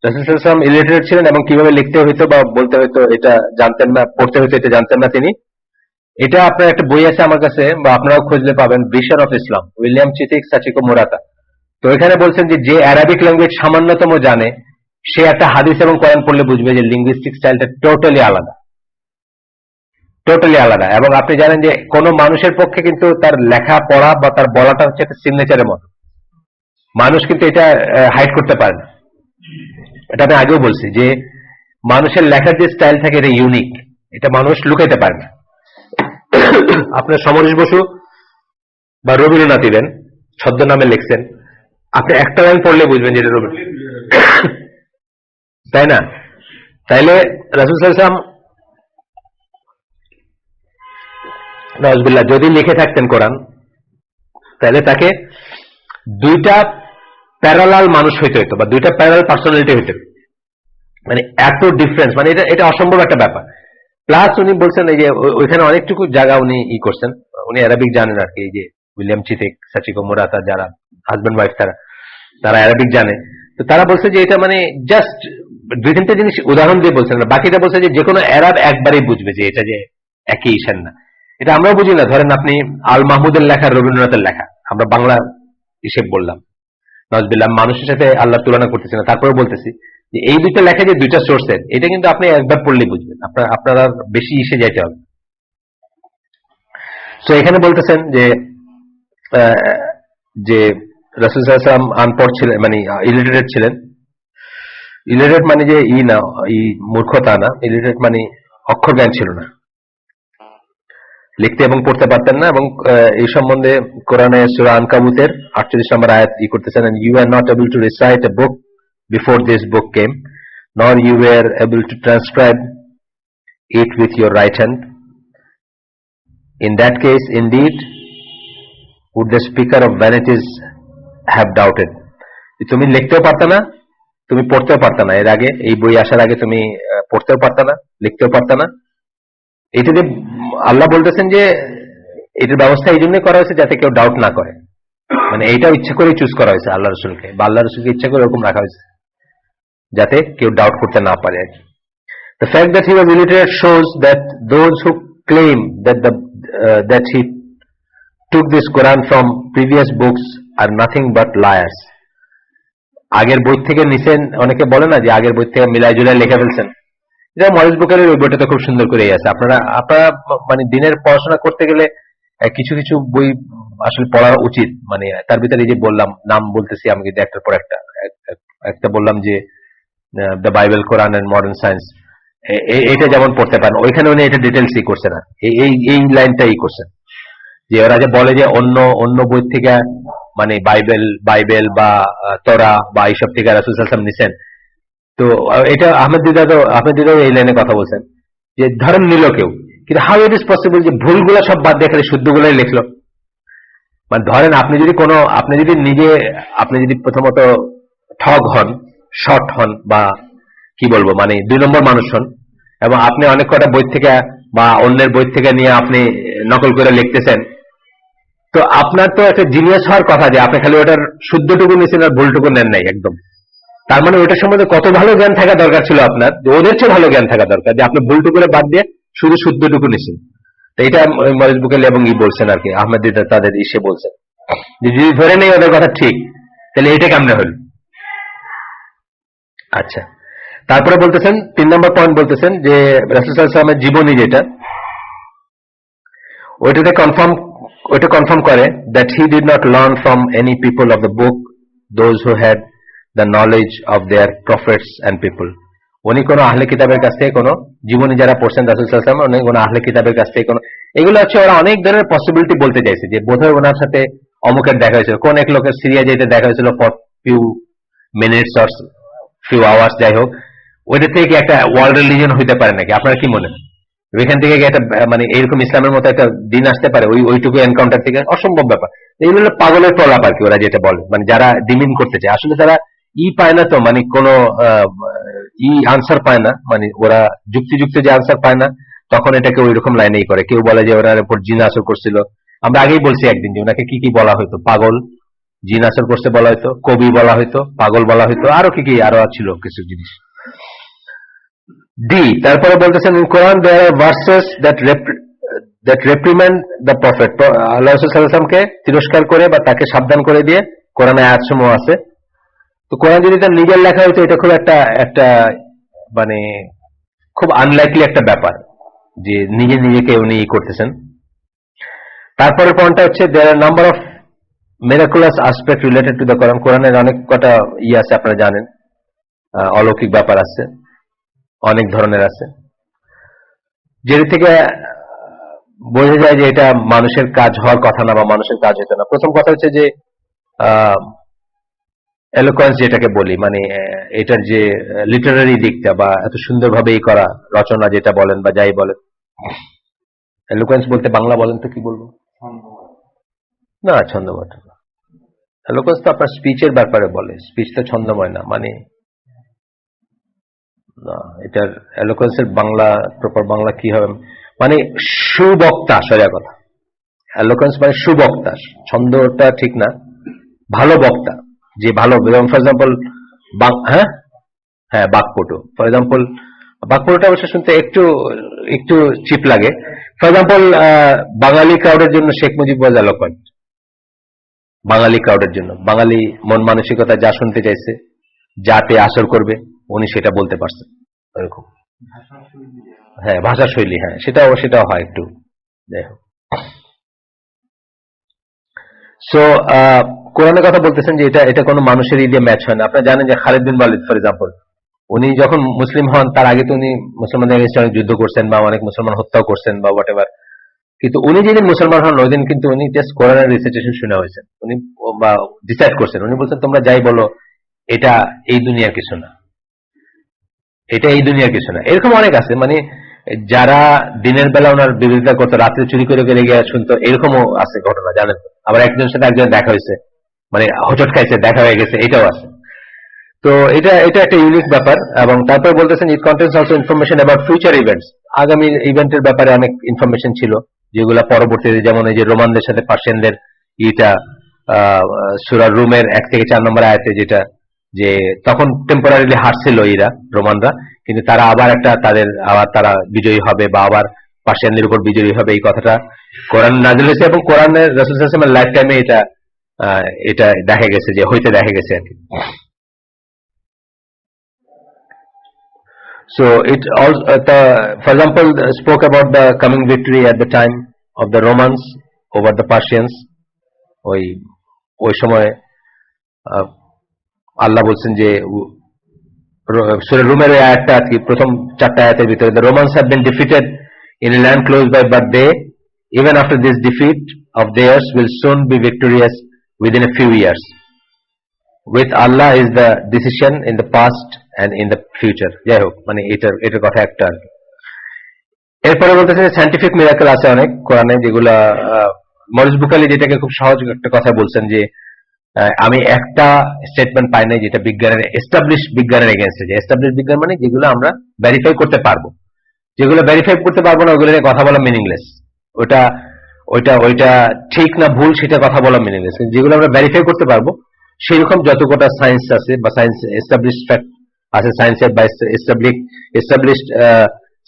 রাসূল সাল্লাল্লাহু আলাইহি ওয়াসাল্লাম ইলিটারেট ছিলেন এবং কিভাবে লিখতে হইতো বা বলতে হইতো এটা জানতেন না, পড়তে হইতো এটা জানতেন না তিনি। এটা আপনার একটা বই আছে আমার কাছে, বা আপনারাও খুঁজলে পাবেন, ভিশন অফ ইসলাম, উইলিয়াম চিথিক সাচিকো মুরাতা। তো এখানে বলছেন যে অ্যারাবিক ল্যাঙ্গুয়েজ সামান্যতম জানে সে একটা হাদিস এবং কোরআন পড়লে বুঝবে যে লিঙ্গুইস্টিক স্টাইলটা টোটালি আলাদা, টোটালি আলাদা। এবং আপনি জানেন যে কোনো মানুষের পক্ষে কিন্তু তার লেখা পড়া বা তার বলাটা হচ্ছে একটা সিগনেচারের মতো, মানুষ কিন্তু এটা হাইড করতে পারে না। এটা আমি আগেও বলছি যে মানুষের লেখার যে স্টাইল থাকে এটা ইউনিক, এটা মানুষ লুকাইতে পারে না। আপনার সমরেশ বসু বা রবীন্দ্রনাথ ইভেন ছদ্মনামে লিখছেন, আপনি একটা লাইন পড়লে বুঝবেন যে এটা রবীন্দ্রনাথ, তাই না? তাইলে রাসূল সাল্লাল্লাহু আলাইহি ওয়াসাল্লাম নাউজুবিল্লাহ যদি লিখে থাকতেন কোরআন, তাহলে তাকে দুইটা প্যারালাল মানুষ হইতে হইতো বা দুইটা প্যারালাল পার্সোনালিটি হইতে, মানে এত ডিফারেন্স, মানে এটা অসম্ভব একটা ব্যাপার। প্লাস উনি বলছেন এই যে ওইখানে অনেকটুকু জায়গা উনি করছেন, উনি অ্যারাবিক জানেন আর কি, এই যে উইলিয়াম চিথিক সাচিকো মুরাতা যারা হাজব্যান্ড ওয়াইফ তারা অ্যারাবিক জানে। তো তারা বলছে যে এটা মানে জাস্ট দুই তিনটা জিনিস উদাহরণ দিয়ে বলছেন না, বাকিটা বলছে যে যেকোনো অ্যারাব একবারেই বুঝবে যে এটা যে একই ঈশান না। এটা আমরাও বুঝি না, ধরেন আপনি আল মাহমুদের লেখা রবীন্দ্রনাথের লেখা, আমরা বাংলা হিসেব বললাম, নাউজুবিল্লাহ মানুষের সাথে আল্লাহ তুলনা করতেছি না, তারপরেও বলতেছি যে এই দুইটা লেখা যে দুইটা সোর্সের, এটা কিন্তু আপনি একবার পড়লেই বুঝবেন, আপনার আর বেশি ইসে যাইতে হবে। তো এখানে বলতেছেন যে রাসূল সাল্লাল্লাহু আলাইহি ওয়াসাল্লাম আনপড় ছিলেন, মানে ইলিটারেট ছিলেন। ইলিটারেট মানে যে মূর্খতা না, ইলিটারেট মানে অক্ষর জ্ঞান ছিল না, লিখতে এবং পড়তে পারতেন না। এবং এই সম্বন্ধে কোরআনে সূরা আনকাবুতের 48 নম্বর আয়াত করতেছেন, you are not able to recite a book before this book came, nor you were able to transcribe it with your right hand. In that case, indeed, would the speaker of vanities have doubted. তুমি লিখতেও পারতে না, তুমি পড়তেও পারতে না, এর আগে এই বই আসার আগে তুমি পড়তেও পারতে না, লিখতেও পারতে না। এটাতে আল্লাহ বলতেছেন যে এটার ব্যবস্থা এই জন্যই করা হয়েছে যাতে কেউ ডাউট না করে, মানে এইটাও ইচ্ছা করে চুজ করা হয়েছে আল্লাহ রসুলকে, বা আল্লাহ রসুলকে ইচ্ছা করে এরকম রাখা হয়েছে যাতে কেউ ডাউট করতে না পারে। The fact that he was illiterate shows that those who claim that he took this Quran from previous books are nothing but liars. আগের বই থেকে নিছেন, অনেকে বলে না যে আগের বই থেকে মিলাই জুলাই লিখে ফেলছেন, যেমন মরিস বুকারের ওই বইটা তো খুব সুন্দর করেই আছে। আপনারা মানে দিনের পড়াশোনা করতে গেলে কিছু কিছু বই আসলে পড়া উচিত, মানে তার ভিতরে এই যে বললাম, নাম বলতেছি আমি কিন্তু একটার পর একটা বললাম যে the Bible, Quran and modern science, এটা যেমন পড়তে পারেন, ওইখানে উনি এটা ডিটেলস করছে না, এই লাইনটাই করছেন যে ওরা যে বলে যে অন্য বই থেকে মানে বাইবেল বা তোরা বা এইসব থেকে রাসূল সাল্লাল্লাহু আলাইহি ওয়াসাল্লাম নিছেন। তো এটা আহমেদ দিদাও এই লাইনে কথা বলছেন যে ধরেন নিল কেউ, কিন্তু হাউ ইট ইজ পসিবল যে ভুলগুলো সব বাদ দিয়ে খালি শুদ্ধগুলাই লিখলো, মানে ধরেন আপনি যদি প্রথমত ঠগ হন, শর্ট হন, বা কি বলবো মানে 2 নম্বর মানুষ হন, এবং আপনি অনেক কটা বই থেকে বা অন্যের বই থেকে নিয়ে আপনি নকল করে লিখতেছেন, তো আপনার তো একটা জিনিয়াস হওয়ার কথা যে আপনি খালি ওটার শুদ্ধটুকু নিয়েছেন আর ভুলটুকু নেন নাই একদম। তার মানে ওটার সম্বন্ধে কত ভালো জ্ঞান থাকা দরকার ছিল আপনার, ওদের চেয়ে ভালো জ্ঞান থাকা দরকার যে আপনি ভুলটুকু বাদ দিয়ে শুধু শুদ্ধটুকু নিয়েছেন। তো এটা মরিস বুকেলি এবং বলছেন আর কি, আহমেদ দিদার তাদের ইসে বলছেন যে যদি ধরে নেই ওদের কথা ঠিক, তাহলে এটা কেমনে হল। আচ্ছা, তারপরে বলতেছেন 3 নম্বর পয়েন্ট বলতেছেন যে রাসূল সাল্লাল্লাহু আলাইহি ওয়াসাল্লামের জীবনী যেটা, ওইটা কনফার্ম করে that he did not learn from any people of the book those who had the knowledge of their prophets and people. উনি কোন আহলে কিতাবের কাছ থেকে কোন জীবনী যারা পড়ছেন রাসূল সাল্লাল্লাহু আলাইহি ওয়াসাল্লাম, উনি কোন আহলে কিতাবের কাছ থেকে কোন, এগুলো হচ্ছে ওরা অনেক ধরনের পসিবিলিটি বলতে চাইছে যে বোধহয় ওনার সাথে অমুকের দেখা হয়েছিল, কোন এক লোকের সিরিয়া যেতে দেখা হয়েছিল for few minutes or few hours, যাই হোক, ওইটা থেকে একটা ওয়ার্ল্ড রিলিজন হইতে পারে নাকি? আপনার কি মনে হয় ওইখান থেকে একটা মানে এরকম ইসলামের মতো একটা দিন আসতে পারে ওইটুকু এনকাউন্টার থেকে? অসম্ভব ব্যাপার। এইগুলো হলো পাগলের প্রলাপ আর কি, ওরা যেটা বলে, মানে যারা ডিমিন করতে চায়, আসলে তারা পায় না, তো মানে কোন আনসার পায় না, মানে ওরা যুক্তিযুক্ত যে আনসার পায় না, তখন এটাকে ওই রকম লাইনেই করে। কেউ বলে যে ওনার উপর জিন আসর করছিল, আমরা আগেই বলছি একদিন যে ওনাকে কি কি বলা হয়তো, পাগল, জিন আসর করছে বলা হয়তো, কবি বলা হয়তো, পাগল বলা হয়তো, আরো কি আরো ছিল কিছু জিনিস। তারপরে বলতেছেন in Quran there are verses that reprimand the prophet, আল্লাহ রাসূল সাল্লাল্লাহু আলাইহি ওয়াসাল্লামকে তিরস্কার করে বা তাকে সাবধান করে দিয়ে কোরআনে আয়াতসমূহ আছে। তো কোরআন যদি তার নিজের লেখা হইতো, এটা খুব একটা মানে খুব আনলাইকলি একটা ব্যাপার যে নিজেকে উনি করতেছেন। তারপরের পয়েন্টটা হচ্ছে there are number of miraculous aspect related to the Quran. কোরআনের অনেক কটা আছে, আপনারা জানেন, অলৌকিক ব্যাপার আছে, অনেক ধরনের আছে, যেটা থেকে বোঝা যায় যে এটা মানুষের কাজ হওয়ার কথা না বা মানুষের কাজ হতো না। প্রথম কথা হচ্ছে যে এলোকোয়েন্স যেটাকে বলি, মানে এটার যে লিটারারি দিকটা বা এত সুন্দরভাবে এই করা রচনা যেটা বলেন বা যাই বলেন, এলোকোয়েন্স বলতে বাংলা বলেন তো কি বলবো? না, ছন্দময় না। এলোকোয়েন্স তো আপনার স্পিচের ব্যাপারে বলে, স্পিচ তো ছন্দময় না, মানে না, এটার এলোকোয়েন্সের বাংলা প্রপার বাংলা কি হবে, মানে সুবক্তা, সোজা কথা। এলোকোয়েন্স মানে সুবক্তা, ছন্দটা ঠিক না, ভালো বক্তা, যে ভালো, ফর এক্সাম্পল হ্যাঁ বাকপটু, ফর এক্সাম্পল বাকপটুটা অবশ্য শুনতে একটু চিপ লাগে। ফর এক্সাম্পল বাঙালি ক্রাউডের জন্য শেখ মুজিব ওয়াজ এলোকোয়েন্ট, বাঙালি ক্রাউডের জন্য, বাঙালি মন মানসিকতা যা শুনতে চাইছে, যাতে আসর করবে, উনি সেটা বলতে পারছেন এরকম। হ্যাঁ, ভাষা শৈলী, হ্যাঁ সেটাও হয় একটু, যাই হোক। সো কোরআনের কথা বলতেছেন যে এটা কোনো মানুষের দিয়ে ম্যাচ হয় না। আপনারা জানেন যে খালিদ বিন ওয়ালিদ ফর এক্সাম্পল, উনি যখন মুসলিম হন তার আগে তো উনি মুসলমানদের এগেইনস্টে অনেক যুদ্ধ করছেন বা অনেক মুসলমান হত্যাও করছেন বা হোয়াট এভার, কিন্তু উনি যেদিন মুসলমান হন ওই দিন কিন্তু উনি জাস্ট কোরআনের রিসাইটেশন শুনে হয়েছেন, উনি বা ডিসাইড করছেন, উনি বলছেন তোমরা যাই বলো এটা এই দুনিয়ার কিছু না, এটা এই দুনিয়ার কিছু না। এরকম অনেক আছে, মানে যারা দিনের বেলা ওনার বিরোধিতা করতো, রাত্রে চুরি করে গিয়ে শুনতো, এরকমও আছে ঘটনা, জানেন। আবার একজনের সাথে একজন দেখা হয়েছে, মানে হোঁচট খাইছে, দেখা হয়ে গেছে, এটাও আছে। তো এটা একটা ইউনিক ব্যাপার। এবং তারপর বলতেছেন it contains also information about future events, আগামী ইভেন্টের ব্যাপারে অনেক ইনফরমেশন ছিল, যেগুলা পরবর্তীতে, যেমন এই যে রোমানদের সাথে পার্সিয়ানদের সূরা রুমের 1 থেকে 4 নম্বর আয়াতে, যেটা যে তখন টেম্পোরারিলি হারছিল এরা, রোমানরা, কিন্তু তারা আবার তারা বিজয়ী হবে বা আবার পার্সিয়ানদের উপর বিজয়ী হবে, এই কথাটা কোরআন নাযিল হয়েছে এবং কোরআনের রাসূল সাল্লাল্লাহু আলাইহি ওয়াসাল্লামের লাইফ টাইমে এটা দেখা গেছে যে হইতে দেখা গেছে আর কি। So it also, for example, spoke about the coming victory at the time of the Romans over the Persians. ওই সময় আল্লাহ বলছেন যে সূরা রুমের আয়াতটা আর কি, প্রথম 4টা আয়াতের ভিতরে, the Romans have been defeated in a land close by, but they, even after this defeat of theirs, will soon be victorious within a few years. With Allah is the decision in the past and in the future. যাই হোক, মানে এটার কথা একটা আর কি। এরপরে বলতেছে scientific miracle আছে অনেক কোরআনে, যেগুলা মরিস বুকালি যেটাকে খুব সহজ একটা কথা বলছেন যে আমি একটা স্টেটমেন্ট পাই নাই যেটা বিজ্ঞানের এস্টাবলিশ বিজ্ঞানের এগেনস্টে। যে এস্টাবলিশ বিজ্ঞান মানে যেগুলো আমরা ভেরিফাই করতে পারবো, যেগুলো ভেরিফাই করতে পারবো না ওগুলো নিয়ে কথা বলা মিনিংলেস। ওটা ওইটা ওইটা ঠিক না ভুল সেটা কথা বলা মিনিংলেস। যেগুলো আমরা ভেরিফাই করতে পারবো সেরকম যত কটা সায়েন্স আছে বা সায়েন্স এস্টাবলিশ ফ্যাক্ট আছে, সায়েন্সের বা এস্টাবলিশ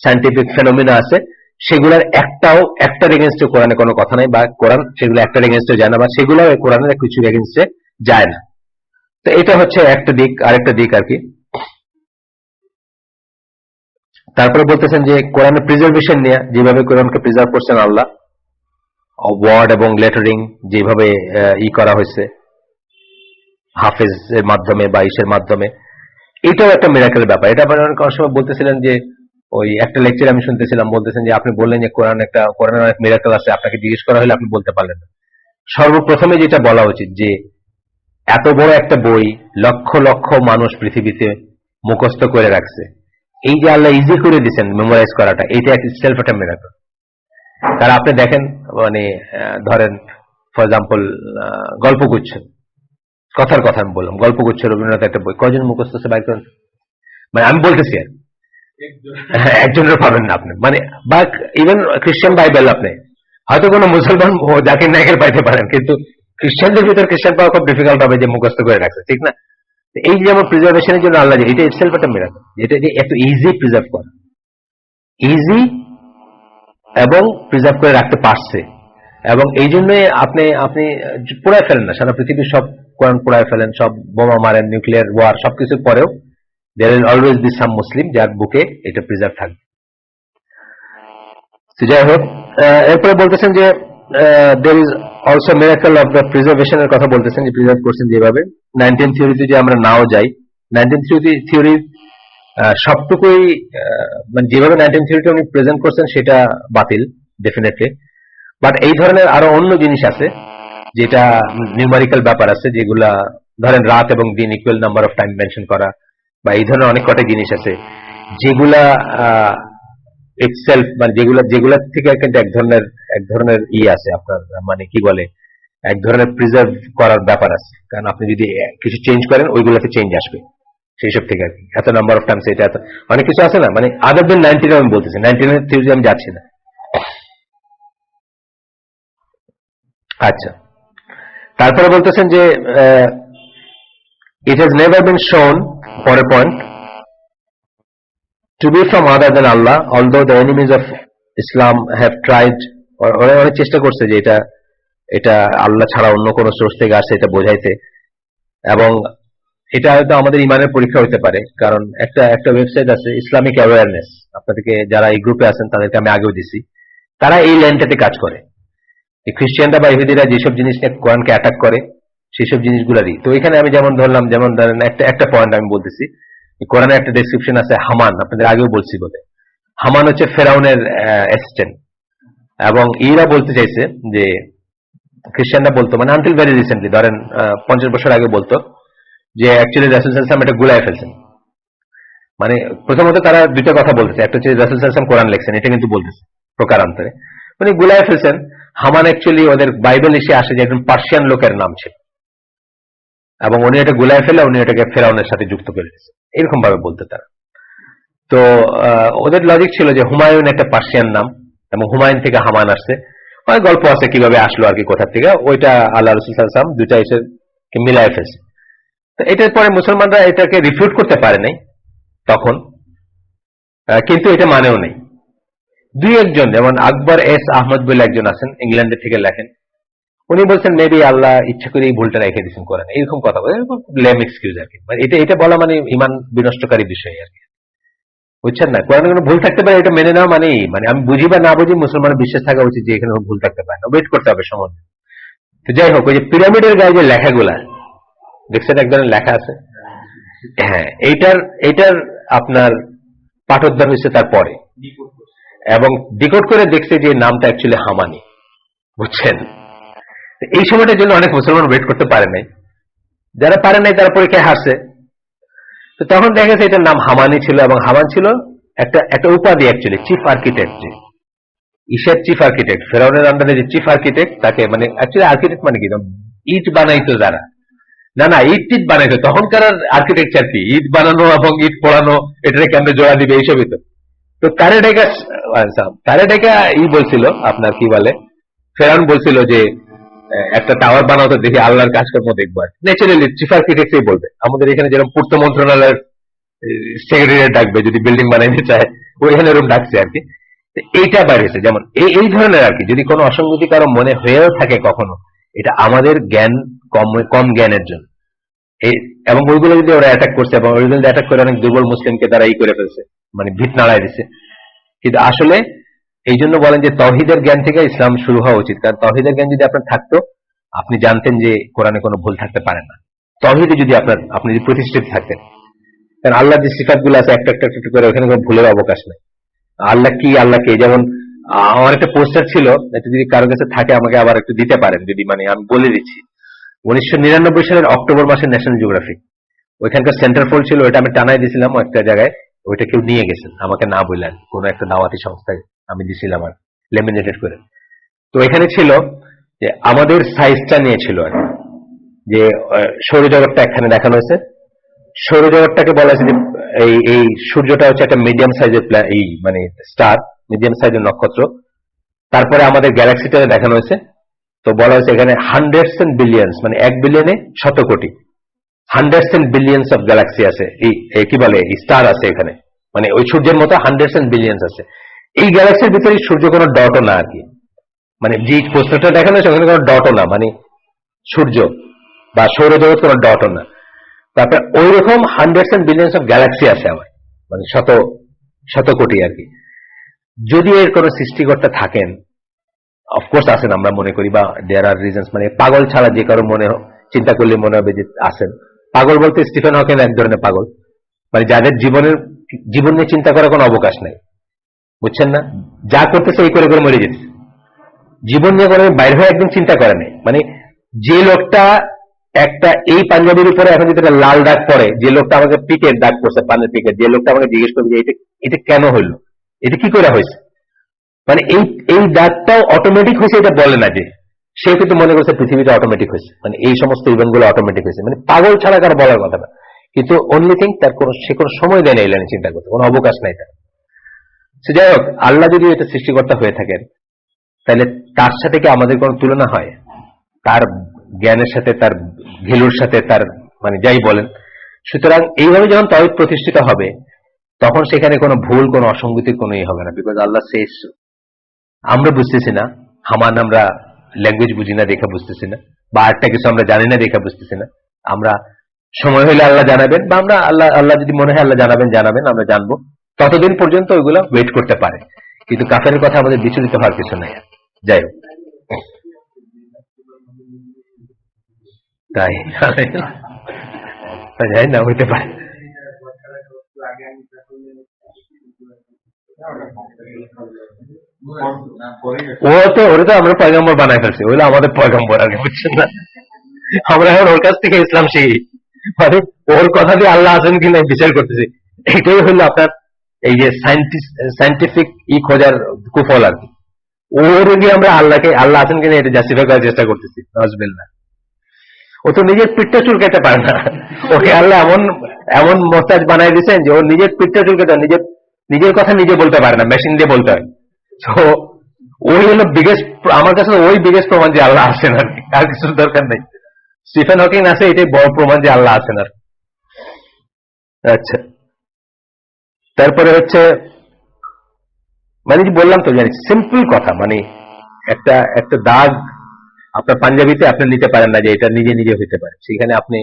সায়েন্টিফিক ফেনোমেনা আছে, সেগুলোর একটার এগেনস্টে কোরআনে কোনো কথা নাই, বা কোরআন সেগুলো একটার এগেনস্টে যায় না, বা সেগুলো কোরআনের কিছু এগেনস্টে যায় না। তো এটা হচ্ছে একটা দিক। আরেকটা দিক আর কি, তারপরে বলতেছেন যে কোরআনের প্রিজার্ভেশন নিয়ে, যেভাবে কোরআনকে প্রিজার্ভ করছেন আল্লাহ, ওয়ার্ড এবং লেটারিং যেভাবে করা হয়েছে হাফেজের মাধ্যমে বা ইসের মাধ্যমে, এটাও একটা মিরাকেলের ব্যাপার। এটা আপনারা অনেক সময় বলতেছিলেন যে, ওই একটা লেকচার আমি শুনতেছিলাম, বলতেছেন যে আপনি বললেন যে কোরআনের অনেক মিরাকেল আছে, আপনাকে জিজ্ঞেস করা হলে আপনি বলতে পারলেন না। সর্বপ্রথমে যেটা বলা উচিত যে এত বড় একটা বই লক্ষ লক্ষ মানুষ পৃথিবীতে মুখস্থ করে রাখছে, এই যে আল্লাহ ইজি করে দিচ্ছেন মেমোরাইজ করাটা, এটা সেলফ একটা মিরাকেল। কারণ আপনি দেখেন, মানে ধরেন ফর এক্সাম্পল গল্পগুচ্ছ, কথার কথা আমি বললাম, গল্পগুচ্ছ রবীন্দ্রনাথ একটা বই, কয়জন মুখস্থ আছে বাইক? মানে আমি বলতেছি আর একজনের পাবেন না আপনি, মানে বা ইভেন খ্রিস্টান বাইবেল আপনি হয়তো কোনো মুসলমান জাকির নায়কের পাইতে পারেন, কিন্তু খ্রিস্টানদের ভিতর খ্রিস্টান পাওয়া খুব ডিফিকাল্ট হবে যে মুখস্থ করে রাখছে, ঠিক না? এই যে আমার প্রিজার্ভেশনের জন্য আল্লাহ, এটা ইটসেলফ একটা মিরাকেল, এটা যে এত ইজি প্রিজার্ভ করা, ইজি এবং প্রিজার্ভ করে রাখতে পারছে। এবং এই জন্য আপনি আপনি পোড়ায় ফেলেন না, সারা পৃথিবীর সব কোরআন পোড়ায় ফেলেন, সব বোমা মারেন, নিউক্লিয়ার ওয়ার, সবকিছুর পরেও there will always be some মুসলিম যার বুকে এটা প্রিজার্ভ থাকবে। যাই হোক, এরপরে বলতেছেন যে there is also miracle of the preservation এর কথা বলতেছেন, যে প্রিজার্ভ করছেন যেভাবে। 19 থিওরিতে যে আমরা নাও যাই, 19 থিওরি সবটুকুই মানে যেভাবে 19 থিওরিটা উনি প্রেজেন্ট করছেন সেটা বাতিল ডেফিনেটলি। বাট এই ধরনের আরো অন্য জিনিস আছে, যেটা নিউমারিক্যাল ব্যাপার আছে, যেগুলা ধরেন রাত এবং দিন equal number of time mention করা, বা এই ধরনের অনেক কটা জিনিস আছে যেগুলা ইটসেলফ, মানে যেগুলা থেকে কিন্তু এক ধরনের আছে আপনার, মানে কি বলে, এক ধরনের প্রিজার্ভ করার ব্যাপার আছে। কারণ আপনি যদি কিছু চেঞ্জ করেন ওইগুলোতে চেঞ্জ আসবে সেই সব থেকে আর কি। এত নাম্বার অফ টাইমস এটা এত অনেক কিছু আছে না, মানে আদার দেন 19 আমি বলতেছি, 19 থিওরি আমি যাচ্ছি না। আচ্ছা, তারপরে বলতেছেন যে it has never been shown, for a point, to be from other than Allah, although the enemies of Islam have tried, ওরা অনেক চেষ্টা করছে যে এটা আল্লাহ ছাড়া অন্য কোন সোর্স থেকে আসছে এটা বোঝাইতে। এবং এটা হয়তো আমাদের ইমানের পরীক্ষা হতে পারে, কারণ একটা ওয়েবসাইট আছে ইসলামিক অ্যাওয়ারনেস, আপনাদেরকে যারা এই গ্রুপে আছেন তাদেরকে আমি আগেও দিছি, তারা এই লাইনটাতে কাজ করে। এই খ্রিস্টানরা বা ইহুদিরা যেসব জিনিস নিয়ে কোরআনকে অ্যাটাক করে সেই সব জিনিসগুলারই। তো এখানে আমি যেমন ধরেন একটা পয়েন্ট আমি বলতেছি, কোরআনে একটা ডেসক্রিপশন আছে হামান, আপনাদের আগেও বলছি বলে, হামান হচ্ছে ফেরাউনের অ্যাসিস্ট্যান্ট। এবং এরা বলতে চাইছে যে খ্রিস্টানরা বলতো, মানে আনটিল ভেরি রিসেন্টলি, ধরেন 50 বছর আগে বলতো যে অ্যাকচুয়ালি রাসূল সাল্লাল্লাহু আলাইহি ওয়াসাল্লাম এটা গুলায় ফেলছেন। মানে প্রথমত তারা দুইটা কথা বলতেছে, একটা হচ্ছে রাসূল সাল্লাল্লাহু আলাইহি ওয়াসাল্লাম কোরআন লিখছেন, এটা কিন্তু বলতেছে প্রকারান্তরে, উনি গুলায় ফেলছেন। হামান অ্যাকচুয়ালি ওদের বাইবেল এসে আসে যে একজন পার্সিয়ান লোকের নাম ছিল, এবং উনি এটা গুলায় ফেলে উনি এটাকে ফেরাউনের সাথে যুক্ত করে দিয়েছে, এরকম ভাবে বলতে তারা। তো ওদের লজিক ছিল যে হুমায়ুন একটা পার্সিয়ান নাম, এবং হুমায়ুন থেকে হামান আসছে। অনেক গল্প আছে কিভাবে আসলো আর কি, কোথা থেকে, ওইটা আল্লাহ রাসূল সাল্লাল্লাহু আলাইহি ওয়াসাল্লাম দুইটা এসে মিলায় ফেলছে। তো এটার পরে মুসলমানরা এটাকে রিফিউট করতে পারে নাই তখন, কিন্তু এটা মানেও নেই। দুই একজন, যেমন আকবর এস আহমদ বলে একজন আছেন, ইংল্যান্ডের থেকে লেখেন, উনি বলছেন মেবি আল্লাহ ইচ্ছা করে এই ভুলটা রেখে দিচ্ছেন কোরআন, এরকম কথা বলে, লেম এক্সকিউজ আর কি। এটা বলা মানে ইমান বিনষ্টকারী বিষয় আর কি, বুঝছেন না? কোরআনে কোনো ভুল থাকতে পারে, এটা মেনে নেওয়া মানে আমি বুঝি বা না বুঝি, মুসলমানের বিশ্বাস থাকা উচিত যে এখানে ভুল থাকতে পারে না, ওয়েট করতে হবে সময়। তো যাই হোক, ওই যে পিরামিডের গায়ে যে লেখাগুলা দেখছেন, এক ধরনের লেখা আছে, হ্যাঁ, এইটার আপনার পাঠোদ্ধার হয়েছে তারপরে, এবং ডিকোড করে দেখছে যে নামটা অ্যাকচুয়ালি হামানি, বুঝছেন? এই সময়টার জন্য অনেক মুসলমান ওয়েট করতে পারে নাই, যারা পারে নাই তারা পরীক্ষায় হারছে। তো তখন দেখা গেছে এটার নাম হামানি ছিল, এবং হামান ছিল একটা উপাধি অ্যাকচুয়ালি, চিফ আর্কিটেক্ট, যে ইসের চিফ আর্কিটেক্ট, ফেরাউনের আন্ডারে যে চিফ আর্কিটেক্ট, তাকে মানে অ্যাকচুয়ালি আর্কিটেক্ট মানে কি, ইট বানাইতো যারা, না ইট টিট বানাইতো, তখনকার আর্কিটেকচার কি, ইট বানানো এবং ইট পোড়ানো, এটাকে কেমনে জোড়া দিবে এইসবই তো। তো তারে ডেকা বলছিল আপনার কি বলে, ফেরাউন বলছিল যে একটা টাওয়ার বানাতে দেখি আল্লাহর কাজকর্ম দেখবো। ন্যাচারালি চিফ আর্কিটেক্টই বলবে। আমাদের এখানে যেরকম পূর্ত মন্ত্রণালয়ের সেক্রেটারি ডাকবে যদি বিল্ডিং বানাইতে চায়, ওইখানে এরকম ডাকছে আর কি। এইটা বাড়িয়েছে যেমন এই ধরনের আর কি। যদি কোনো অসঙ্গতি কারো মনে হয়েও থাকে কখনো, এটা আমাদের জ্ঞান কম জ্ঞানের জন্য। এবং ওইগুলো যদি ওরা অ্যাটাক করছে, এবং ওইগুলো অ্যাটাক করে অনেক দুর্বল মুসলিমকে তারা করে ফেলছে, মানে ভিত নাড়ায় দিচ্ছে। কিন্তু আসলে এই জন্য বলেন যে তাওহীদের জ্ঞান থেকে ইসলাম শুরু হওয়া উচিত। কারণ তাওহীদের জ্ঞান যদি আপনার থাকতো, আপনি জানতেন যে কোরআনে কোনো ভুল থাকতে পারে না। তাওহীদে যদি আপনি যদি প্রতিষ্ঠিত থাকতেন, কারণ আল্লাহর যে সিফাতগুলো আছে একটা একটা একটা করে, ওখানে কোনো ভুলের অবকাশ নেই। আল্লাহকে যেমন আমার একটা পোস্টার ছিল, এটা যদি কারো কাছে থাকে আমাকে আবার একটু দিতে পারেন, যদি মানে আমি বলে দিচ্ছি। 1999 সালের অক্টোবর মাসে ন্যাশনাল জিওগ্রাফিক ওইখানকার সেন্টার ফোল্ড ছিল, ওইটা আমি টানাই দিয়েছিলাম একটা জায়গায়, ওইটা কেউ নিয়ে গেছেন আমাকে না বললেন, কোন একটা দাওয়াতি সংস্থায় আমি দিছিলাম আর লেমিনেটেড করে। তো এখানে ছিল যে আমাদের সাইজটা নিয়েছিল আর যে সৌরজগৎটা এখানে দেখানো হয়েছে। সৌরজগৎটাকে বলা হয়েছে যে এই সূর্যটা হচ্ছে একটা মিডিয়াম সাইজের মানে স্টার, মিডিয়াম সাইজের নক্ষত্র। তারপরে আমাদের গ্যালাক্সিটা দেখানো হয়েছে। তো বলা হয়েছে এখানে হান্ড্রেডস এন্ড বিলিয়ন্স, মানে 1 বিলিয়নে 100 কোটি, hundreds and billions of galaxy আছে, কি বলে স্টার আছে এখানে, মানে ওই সূর্যের মতো হান্ড্রেডস এন্ড বিলিয়ন্স আছে। এই গ্যালাক্সির ভিতরে সূর্য কোনো ডটও না আর কি, মানে যে পোস্টারটা দেখানো হয়েছে ওখানে কোনো ডটও না, মানে সূর্য বা সৌরজগৎ কোনো ডটও না। তারপরে ওই রকম hundreds and billions of galaxy আছে আমার, মানে শত কোটি আর কি। যদি এর কোনো সৃষ্টিকর্তা থাকেন, অফকোর্স আছেন আমরা মনে করি, বা দেয়ার আর রিজনস, মানে পাগল ছাড়া যে কারো মনে চিন্তা করলে মনে হবে যে আছেন। পাগল বলতে স্টিফেন হকিং এক ধরনের পাগল, মানে যাদের জীবন নিয়ে চিন্তা করার কোনো অবকাশ নাই, বুঝছেন না, যা করতেছে এই করে করে মরে যেতেছে, জীবন নিয়ে কোনো বাইরে হয়ে একদম চিন্তা করে নেই। মানে যে লোকটা একটা এই পাঞ্জাবির উপরে এখন যদি একটা লাল দাগ পরে, যে লোকটা আমাকে পিকের দাগ করছে, পানের পিকের, যে লোকটা আমাকে জিজ্ঞেস করবে যে এটা কেন হইলো, এটা কি করে হয়েছে, মানে এই দাগটাও অটোমেটিক হয়েছে এটা বলে না, যে সে কিন্তু মনে করছে পৃথিবীটা অটোমেটিক হয়েছে, মানে এই সমস্ত ইভেন্ট গুলো অটোমেটিক হয়েছে, মানে পাগল ছাড়া কারো বলার কথা না। কিন্তু অনলি থিং সে কোনো সময় দেয় না এই লাইনে চিন্তা করতে, কোনো অবকাশ নাই তার। সে যাই হোক, আল্লাহ যদি এটা সৃষ্টিকর্তা হয়ে থাকেন, তাহলে তার সাথে কি আমাদের কোনো তুলনা হয়? তার জ্ঞানের সাথে, তার ভ্যালুর সাথে, তার মানে যাই বলেন। সুতরাং এইভাবে যখন তাওহীদ প্রতিষ্ঠিত হবে, তখন সেখানে কোনো ভুল, কোনো অসঙ্গতির কোনো হবে না, বিকজ আল্লাহ শেষ। আমরা বুঝতেছি না, আমরা ল্যাঙ্গুয়েজ বুঝি না দেখে বুঝতেছি না, বা আরেকটা কিছু আমরা জানি না দেখে বুঝতেছি না। আমরা সময় হলে আল্লাহ জানাবেন, বা আমরা আল্লাহ যদি মনে হয় আল্লাহ জানাবেন, আমরা জানবো। ততদিন পর্যন্ত ওইগুলো ওয়েট করতে পারে, কিন্তু কাফেরের কথা আমাদের বিচলিত হওয়ার কিছু নাই। যাই হোক, তাই যাই না হইতে পারে। ওরা তো আমরা পয়গম্বর বানাই ফেলছি, ওইগুলো আমাদের পয়গম্বর আগে, বুঝছেন না, আমরা এখন ওর কাছ থেকে ইসলাম শিখি, মানে ওর কথা দিয়ে আল্লাহ আছেন কিনা বিচার করতেছি। এটাই হলো আপনার এই যে সাইন্টিফিক খোঁজার কুফল আর কি। ওর গিয়ে আমরা আল্লাহ আছেন কিনা এটা জাস্টিফাই করার চেষ্টা করতেছি, নাউজুবিল্লাহ। ও তো নিজের পিঠটা চুলকাতে পারে না, ওকে আল্লাহ এমন মোস্তাজ বানাই দিয়েছেন যে ও নিজের পিঠটা চুলকাতে, নিজের কথা নিজে বলতে পারে না, মেশিন দিয়ে বলতে হয়। তো ওই হলো আমার কাছে ওই বিগেস্ট প্রমাণ যে আল্লাহ আছেন আর কি, আর কিছু দরকার নেই। স্টিফেন হকিং আছে, এটাই বড় প্রমাণ যে আল্লাহ আছেন আর। আচ্ছা, তারপরে হচ্ছে মানে বললাম তো, জানি সিম্পল কথা, মানে একটা দাগ আপনার পাঞ্জাবিতে আপনি নিতে পারেন না যে এটা নিজে হইতে পারে, সেখানে আপনি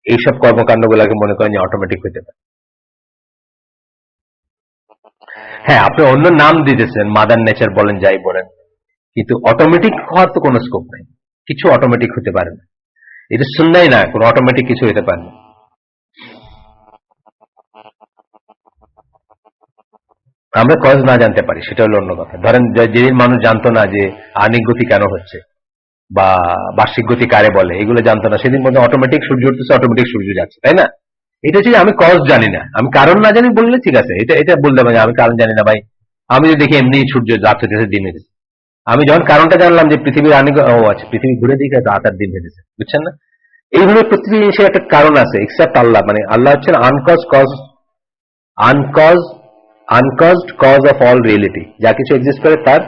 এইসব কর্মকাণ্ড গুলাকে মনে করেন যে অটোমেটিক হইতে পারে। হ্যাঁ, আপনি অন্য নাম দিতেছেন, মাদার নেচার বলেন, যাই বলেন, কিন্তু অটোমেটিক হওয়ার তো কোনো স্কোপ নাই, কিছু অটোমেটিক হতে পারে না। এটা শুননাই না, কোনো অটোমেটিক কিছু হতে পারে না। আমরা কজ না জানতে পারি, সেটা হলো অন্য কথা। ধরেন যেদিন মানুষ জানতো না যে আর্নিক গতি কেন হচ্ছে বা বার্ষিক গতি কারে বলে, এগুলো জানতো না, সেদিন মধ্যে অটোমেটিক সূর্য উঠতেছে, অটোমেটিক সূর্য যাচ্ছে, তাই না? এটা হচ্ছে আমি কজ জানি না, আমি কারণ না জানি বললে ঠিক আছে, এটা বলতে পারি আমি কারণ জানি না ভাই, আমি যদি দেখি এমনি সূর্য রাত হইতেছে দিন হইতেছে, আমি যখন কারণটা জানলাম যে পৃথিবীর ও আচ্ছা পৃথিবী ঘুরে দিকে রাত আর দিন হইতেছে, বুঝছেন না? এইভাবে প্রতিটি জিনিসের একটা কারণ আছে এক্সেপ্ট আল্লাহ। মানে আল্লাহ হচ্ছেন আনকজড কজ অফ অল রিয়েলিটি। যা কিছু এক্সিস্ট করে তার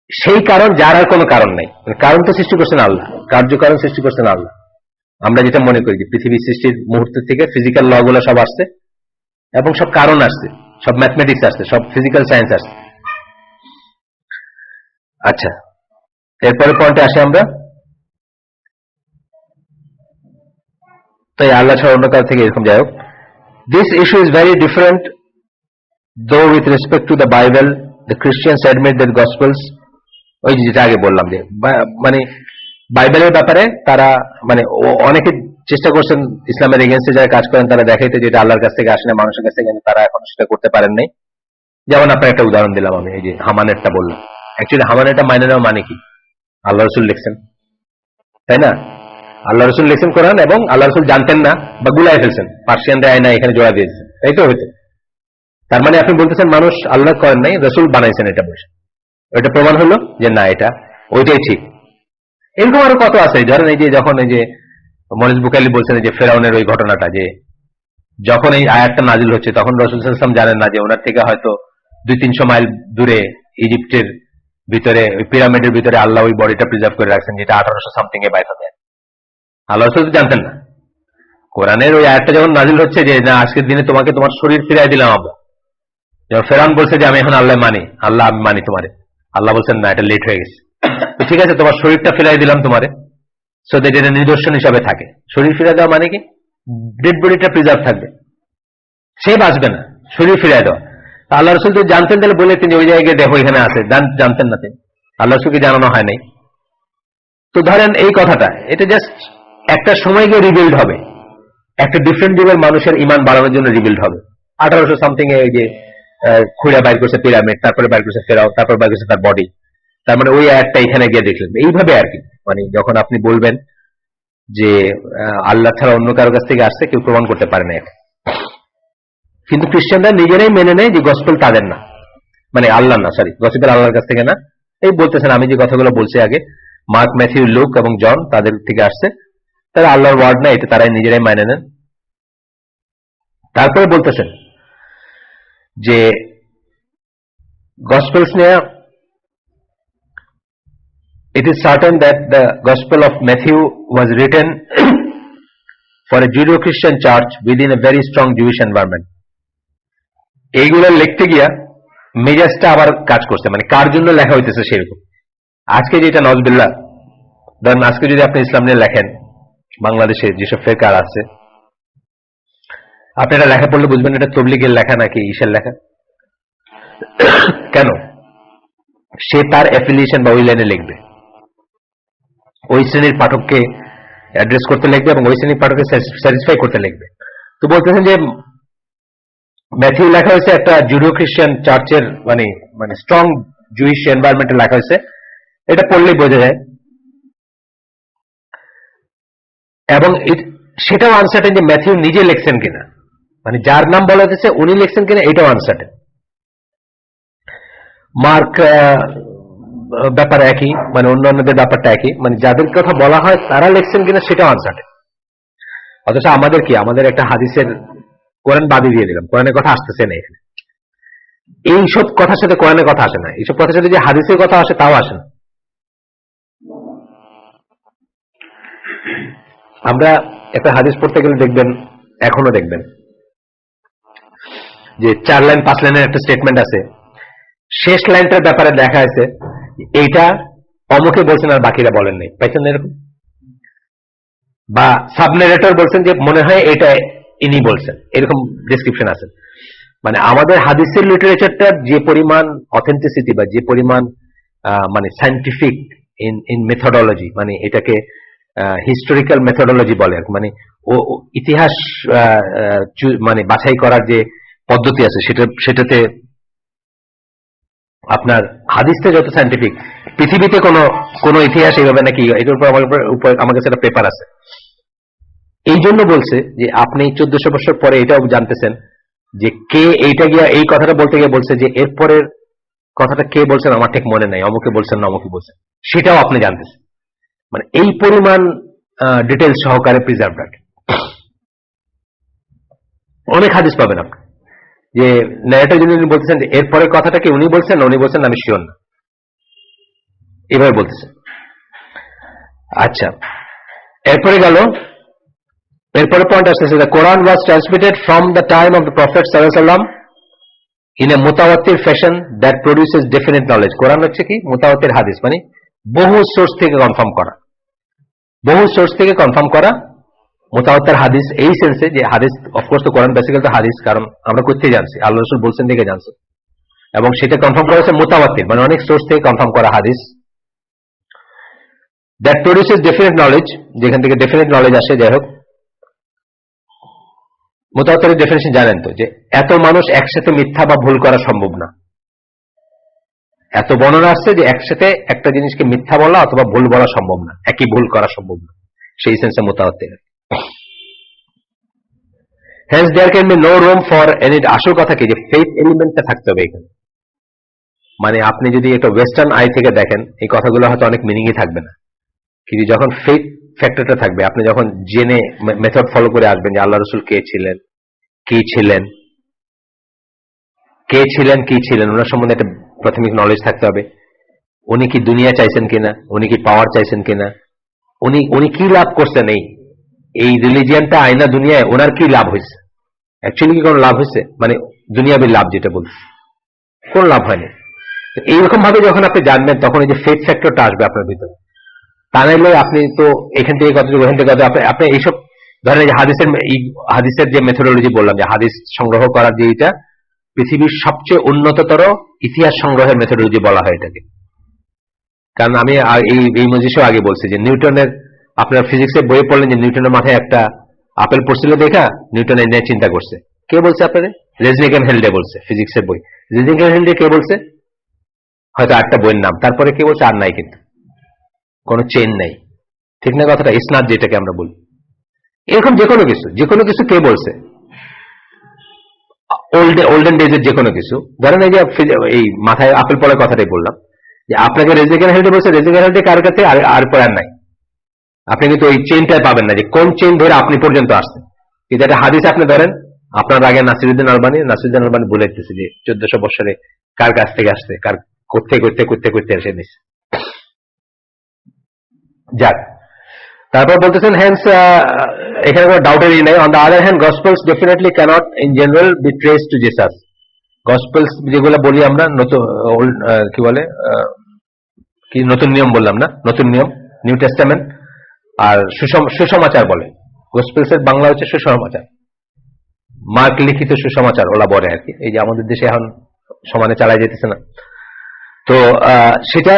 সেই কারণ, যার আর কোনো কারণ নাই। কারণ তো সৃষ্টি করছেন আল্লাহ, কার্যকারণ সৃষ্টি করছেন আল্লাহ। আমরা যেটা মনে করি যে পৃথিবী সৃষ্টির মুহূর্ত থেকে ফিজিক্যাল ল গুলো সব আসছে এবং সব কারণ আসছে, সব ম্যাথমেটিক্স আসছে, সব ফিজিক্যাল সায়েন্স আসছে। আচ্ছা, এরপরে পয়েন্টে আসি আমরা। তাই আল্লাহ ছাড়া অন্য কারো থেকে এরকম, যাই হোক, this issue is very different though with respect to the Bible the Christians admit that Gospels, ওই যেটা আগে বললাম যে মানে বাইবেলের ব্যাপারে তারা মানে অনেকে চেষ্টা করছেন ইসলামের এগেনস্টে যারা কাজ করেন তারা দেখাইতে যেটা আল্লাহর কাছ থেকে আসে না, মানুষের কাছ থেকে, কিন্তু তারা এখন সেটা করতে পারেন নাই। যেমন আপনার একটা উদাহরণ দিলাম আমি, এই যে হামানেরটা বললাম। অ্যাকচুয়ালি হামানেরটা মাইনে নেওয়া মানে কি? আল্লাহ রসুল লিখছেন, তাই না? আল্লাহ রসুল লিখছেন কোরআন এবং আল্লাহ রসুল জানতেন না বা গুলাই ফেলছেন, পার্সিয়ান দেয় না এখানে জোড়া দিয়েছেন, তাই তো হইতো। তার মানে আপনি বলতেছেন মানুষ আল্লাহ করেন নাই, রসুল বানাইছেন এটা বসে। ওইটা প্রমাণ হলো যে না, এটা ওইটাই ঠিক। এরকম আরো কত আছে। ধরেন এই যে যখন এই যে মনিজ বুকালি বলছেন যে ফেরাউনের ওই ঘটনাটা, যে যখন এই আয়াতটা নাজিল হচ্ছে তখন রসুল সাল্লাল্লাহু আলাইহি ওয়াসাল্লাম জানেন না যে ওনার থেকে হয়তো 200-300 মাইল দূরে ইজিপ্টের ভিতরে ওই পিরামিডের ভিতরে আল্লাহ ওই বডিটা প্রিজার্ভ করে রাখছেন, যেটা 1800 সামথিং এ বাইর হবে। আল্লাহ রসুল জানতেন না। কোরআনের ওই আয়াতটা যখন নাজিল হচ্ছে যে না, আজকের দিনে তোমাকে তোমার শরীর ফিরাই দিলাম আমরা, যেমন ফেরাউন বলছে যে আমি এখন আল্লাহ মানি, আল্লাহ আমি মানি তোমারে, আল্লাহ বলছেন না, এটা লেট হয়ে গেছে। ঠিক আছে, তোমার শরীরটা ফিরাই দিলাম তোমারে, সো দ্যাট এটা নিদর্শন হিসাবে থাকে। শরীর ফিরাই দেওয়া মানে কি? ডেড বডিটা প্রিজার্ভ থাকবে, সে বাঁচবে না, শরীর ফিরাই দেওয়া। আল্লাহ রসুল যদি জানতেন তাহলে বলে তিনি ওই জায়গায় দেখো এখানে আছে, জানতেন না তিনি, আল্লাহ রসুলকে জানানো হয় নাই। তো ধরেন এই কথাটা, এটা জাস্ট একটা সময় গিয়ে রিবিল্ড হবে, একটা ডিফারেন্ট যুগের মানুষের ইমান বাড়ানোর জন্য রিবিল্ড হবে। 1800 সামথিং এ ওই যে খুঁড়ে বাইর করছে পিরামিড, তারপরে বাইর করছে ফেরাও, তারপর বাইর করছে তার বডি। তার মানে ওই একটা এখানে গিয়ে দেখলেন, এইভাবে আর কি। মানে যখন আপনি বলবেন যে আল্লাহ ছাড়া অন্য কারো কাছ থেকে আসছে, কেউ প্রমাণ করতে পারে না এটা। কিন্তু খ্রিস্টানরা নিজেরাই মেনে নেয় যে গসপেল তাদের না, মানে আল্লাহ না, সরি, গসপেল আল্লাহর কাছ থেকে না। এই বলতেছেন আমি যে কথাগুলো বলছি আগে, মার্ক, ম্যাথিউ, লুক এবং জন, তাদের থেকে আসছে, তারা আল্লাহর ওয়ার্ড না, এটা তারাই নিজেরাই মেনে নেন। তারপরে বলতেছেন যে গসপেলস নিয়ে, it is certain that the Gospel of Matthew was written for a Judeo-Christian church within a very strong Jewish environment. এইগুলো লিখতে গিয়া মেজাজটা আবার কাজ করছে, মানে কার জন্য লেখা হইতেছে সেরকম। আজকে যেটা নজবিল্লাহ, ধরেন আজকে যদি আপনি ইসলাম নিয়ে লেখেন, বাংলাদেশে যেসব ফেকার আছে, আপনি এটা লেখা পড়লে বুঝবেন এটা তবলিগের লেখা নাকি ইসের লেখা। কেন? সে তার অ্যাফিলিয়েশন বা ওই লাইনে লিখবে, ওই শ্রেণীর পাঠককে অ্যাড্রেস করতে লিখবে এবং ওই শ্রেণীর পাঠককে স্যাটিসফাই করতে লিখবে। তো বলতেছেন যে ম্যাথিউ লেখা হয়েছে একটা জুডিও খ্রিস্টান চার্চের মানে মানে স্ট্রং জুইশ এনভায়রনমেন্টে লেখা হয়েছে, এটা পড়লেই বোঝা যায়। এবং সেটাও আনসার্টেন যে ম্যাথিউ নিজে লিখছেন কিনা, মানে যার নাম বলা হয়েছে উনি লিখছেন কিনা এটাও আনসার্টেন। মার্ক ব্যাপার একই, মানে অন্যান্যদের ব্যাপারটা একই, মানে যাদের কথা বলা হয় তারা লিখছেন কিনা সেটাও আনসার্টেন। অথচ আমাদের কি, আমাদের একটা হাদিসের কোরআন বাদে দিয়ে দিলাম, কোরআনের কথা আসতেছে না এখানে। এইসব কথার সাথে কোরআনের কথা আসে না, এইসব কথার সাথে যে হাদিসের কথা আসে তাও আসে না। আমরা একটা হাদিস পড়তে গেলে দেখবেন, এখনো দেখবেন যে 4 লাইন 5 লাইনের একটা স্টেটমেন্ট আছে, শেষ লাইনটার ব্যাপারে দেখা আছে এইটা অমুকে বলছেন আর বাকিরা বলেন নাই, পাইছেন এরকম? বা সাবনারেটর বলছেন যে মনে হয় এটা ইনি বলছেন, এরকম ডেসক্রিপশন আছে। মানে আমাদের হাদিসের লিটারেচারটা যে পরিমাণ অথেন্টিসিটি বা যে পরিমাণ মানে সায়েন্টিফিক ইন মেথডোলজি, মানে এটাকে হিস্টোরিক্যাল মেথডোলজি বলে, মানে ও ইতিহাস মানে বাছাই করার যে পদ্ধতি আছে সেটাতে আপনার হাদিসটা যত সায়েন্টিফিক, পৃথিবীতে কোন ইতিহাস এইভাবে নাকি, এটার উপর আমার কাছে একটা পেপার আছে। এই জন্য বলছে যে আপনি 1400 বছর পরে এটাও জানতেছেন যে কে এইটা গিয়ে এই কথাটা বলতে গিয়ে বলছে যে এরপরের কথাটা কে বলছেন আমার ঠিক মনে নাই, অমুকে বলছেন না অমুকে বলছেন, সেটাও আপনি জানতেছেন। মানে এই পরিমাণ ডিটেলস সহকারে প্রিজার্ভ রাখে। অনেক হাদিস পাবেন আপনি যে ন্যারেটর যিনি বলতেছেন যে এরপরের কথাটা কি উনি বলছেন না উনি বলছেন আমি শিওর না, এভাবে বলতেছেন। আচ্ছা, এরপরে গেল, এরপরে পয়েন্ট আসতেছে the Quran was transmitted from the time of the prophet সাল্লাল্লাহু আলাইহি ওয়াসাল্লাম ইন এ মুতাওয়াত্তির fashion that produces definite knowledge. কোরআন হচ্ছে কি? মুতাওয়াত্তির হাদিস, মানে বহু সোর্স থেকে কনফার্ম করা, বহু সোর্স থেকে কনফার্ম করা মুতাওয়াত্তির হাদিস এই সেন্সে যে হাদিস, অফকোর্স তো কোরআন বেসিক্যালি তো হাদিস, কারণ আমরা কোথায় জানছি? আল্লাহ রাসূল বলছেন দেখে জানছি, এবং সেটা কনফার্ম করা হচ্ছে মুতাওয়াত্তির, মানে অনেক সোর্স থেকে কনফার্ম করা হাদিস। দ্যাট প্রডিউসেস ডেফিনেট নলেজ, যেখান থেকে ডেফিনেট নলেজ আসে। যাই হোক, মুতাওয়াত্তিরের ডেফিনেশন জানেন তো, যে এত মানুষ একসাথে মিথ্যা বা ভুল করা সম্ভব না। এত বর্ণনা আসছে যে একসাথে একটা জিনিসকে মিথ্যা বলা অথবা ভুল বলা সম্ভব না, একই ভুল করা সম্ভব না, সেই সেন্সে মুতাওয়াত্তির। Hence there can be no room for any, আসল কথা কি যে ফেথ এলিমেন্টটা থাকতে হবে এখানে। মানে আপনি যদি একটা ওয়েস্টার্ন আই থেকে দেখেন এই কথাগুলো হয়তো অনেক মিনিংই থাকবে না, কিন্তু যখন ফেথ ফ্যাক্টরটা থাকবে, আপনি যখন জেনে মেথড ফলো করে আসবেন যে আল্লাহ রাসূল কে ছিলেন, কি ছিলেন, কে ছিলেন, কি ছিলেন, ওনার সম্বন্ধে একটা প্রাথমিক নলেজ থাকতে হবে। উনি কি দুনিয়া চাইছেন কিনা, উনি কি পাওয়ার চাইছেন কিনা, উনি কি লাভ করছেন, এই রিলিজিয়ানটা আয়না দুনিয়ায় ওনার কি লাভ হয়েছে, অ্যাকচুয়ালি কি কোনো লাভ হয়েছে, মানে দুনিয়াবী লাভ যেটা বলছে, কোন লাভ হয়নি। এইরকম ভাবে যখন আপনি জানবেন তখন এই যে ফেথ ফ্যাক্টরটা আসবে আপনার ভিতরে। তা নাইলে আপনি তো এখান থেকে কত, ওখান থেকে কত, আপনি এইসব ধরেন যে হাদিসের যে মেথোডোলজি বললাম, যে হাদিস সংগ্রহ করার যে এটা পৃথিবীর সবচেয়ে উন্নততর ইতিহাস সংগ্রহের মেথোডোলজি বলা হয় এটাকে। কারণ আমি এই মজলিসেও আগে বলছি যে নিউটনের, আপনার ফিজিক্সের বইয়ে পড়লেন যে নিউটনের মাথায় একটা আপেল পড়ছিল দেখা নিউটন এই নিয়ে চিন্তা করছে। কে বলছে আপনাদের? রেজনিকেন হেলডে বলছে, ফিজিক্সের বই। রেজনিকেন হেলডে কে বলছে? হয়তো একটা বইয়ের নাম, তারপরে কে বলছে? আর নাই, কিন্তু কোনো চেন নাই, ঠিক না কথাটা? ইসনাদ যেটাকে আমরা বলি, এরকম যে কোনো কিছু কে বলছে? ওল্ডেন ডেজের যে কোনো কিছু, ধরেন এই যে এই মাথায় আপেল পড়ার কথাটাই বললাম, যে আপনাকে রেজনিকেন হেলডে বলছে, রেজনিকেন হেলডে কার কাছে? আর পরে আর নাই। আপনি কিন্তু ওই চেনটাই পাবেন না, যে কোন চেন ধরে আপনি পর্যন্ত আসছেন। কিন্তু একটা হাদিস আপনি ধরেন, আপনার আগে নাসিরুদ্দিন আলবানী বলে দিতেছে যে 1400 বছরে কার কাছ থেকে আসছে, কার করতে এসে দিচ্ছে। যাক, তারপর বলতেছেন হেন্স, এখানে কোনো ডাউটেরই নাই। On the other hand gospels definitely cannot in general be trace to Jesus. Gospels যেগুলো বলি আমরা, নতুন কি বলে, কি নতুন নিয়ম বললাম না, নতুন নিয়ম, নিউ টেস্টামেন্ট, আর সুসমাচার বলে। গসপেলস এর বাংলা হচ্ছে সুসমাচার, মার্ক লিখিত সুসমাচার ওলা বলে আর কি। এই যে আমাদের দেশে এখন সমানে চালাই যেতেছে না, তো সেটা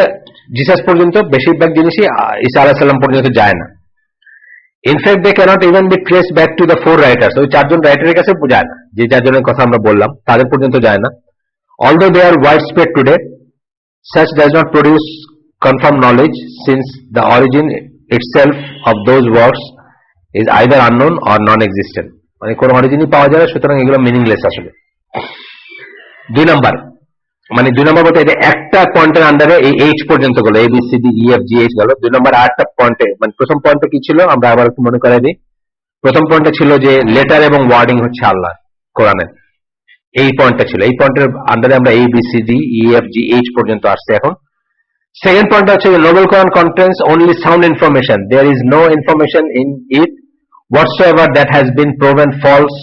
জিসাস পর্যন্ত বেশিরভাগ জিনিসই ঈসা আলাইহিস সালাম পর্যন্ত যায় না। In fact they cannot even be trace back to the 4 writers, ওই 4 জন রাইটারের কাছে যায় না, যে 4 জনের কথা আমরা বললাম তাদের পর্যন্ত যায় না। Although they are widespread today, such does not produce confirmed knowledge, since the origin itself of those works is either unknown or non-existent. মানে কোন অরিজিনই পাওয়া যায় না, সুতরাং এগুলো মিনিংলেস আসলে। 2 নাম্বার, মানে 2 নাম্বার বলতে এটা একটা পয়েন্টের আন্ডারে এই এইচ পর্যন্ত গেল, A B C D E F G H গেল। 2 নাম্বার আরেকটা পয়েন্টে, মানে প্রথম পয়েন্টে কি ছিল আমরা আবার একটু মনে করাই দিই। প্রথম পয়েন্টে ছিল যে লেটার এবং ওয়ার্ডিং হচ্ছে আল্লাহ কোরআনের, এই পয়েন্টটা ছিল। এই পয়েন্টের আন্ডারে আমরা A B C D E F G H পর্যন্ত আসছে এখন। সেকেন্ড পয়েন্ট হচ্ছে noble Quran contains only sound information, there is no information in it whatsoever that has been proven false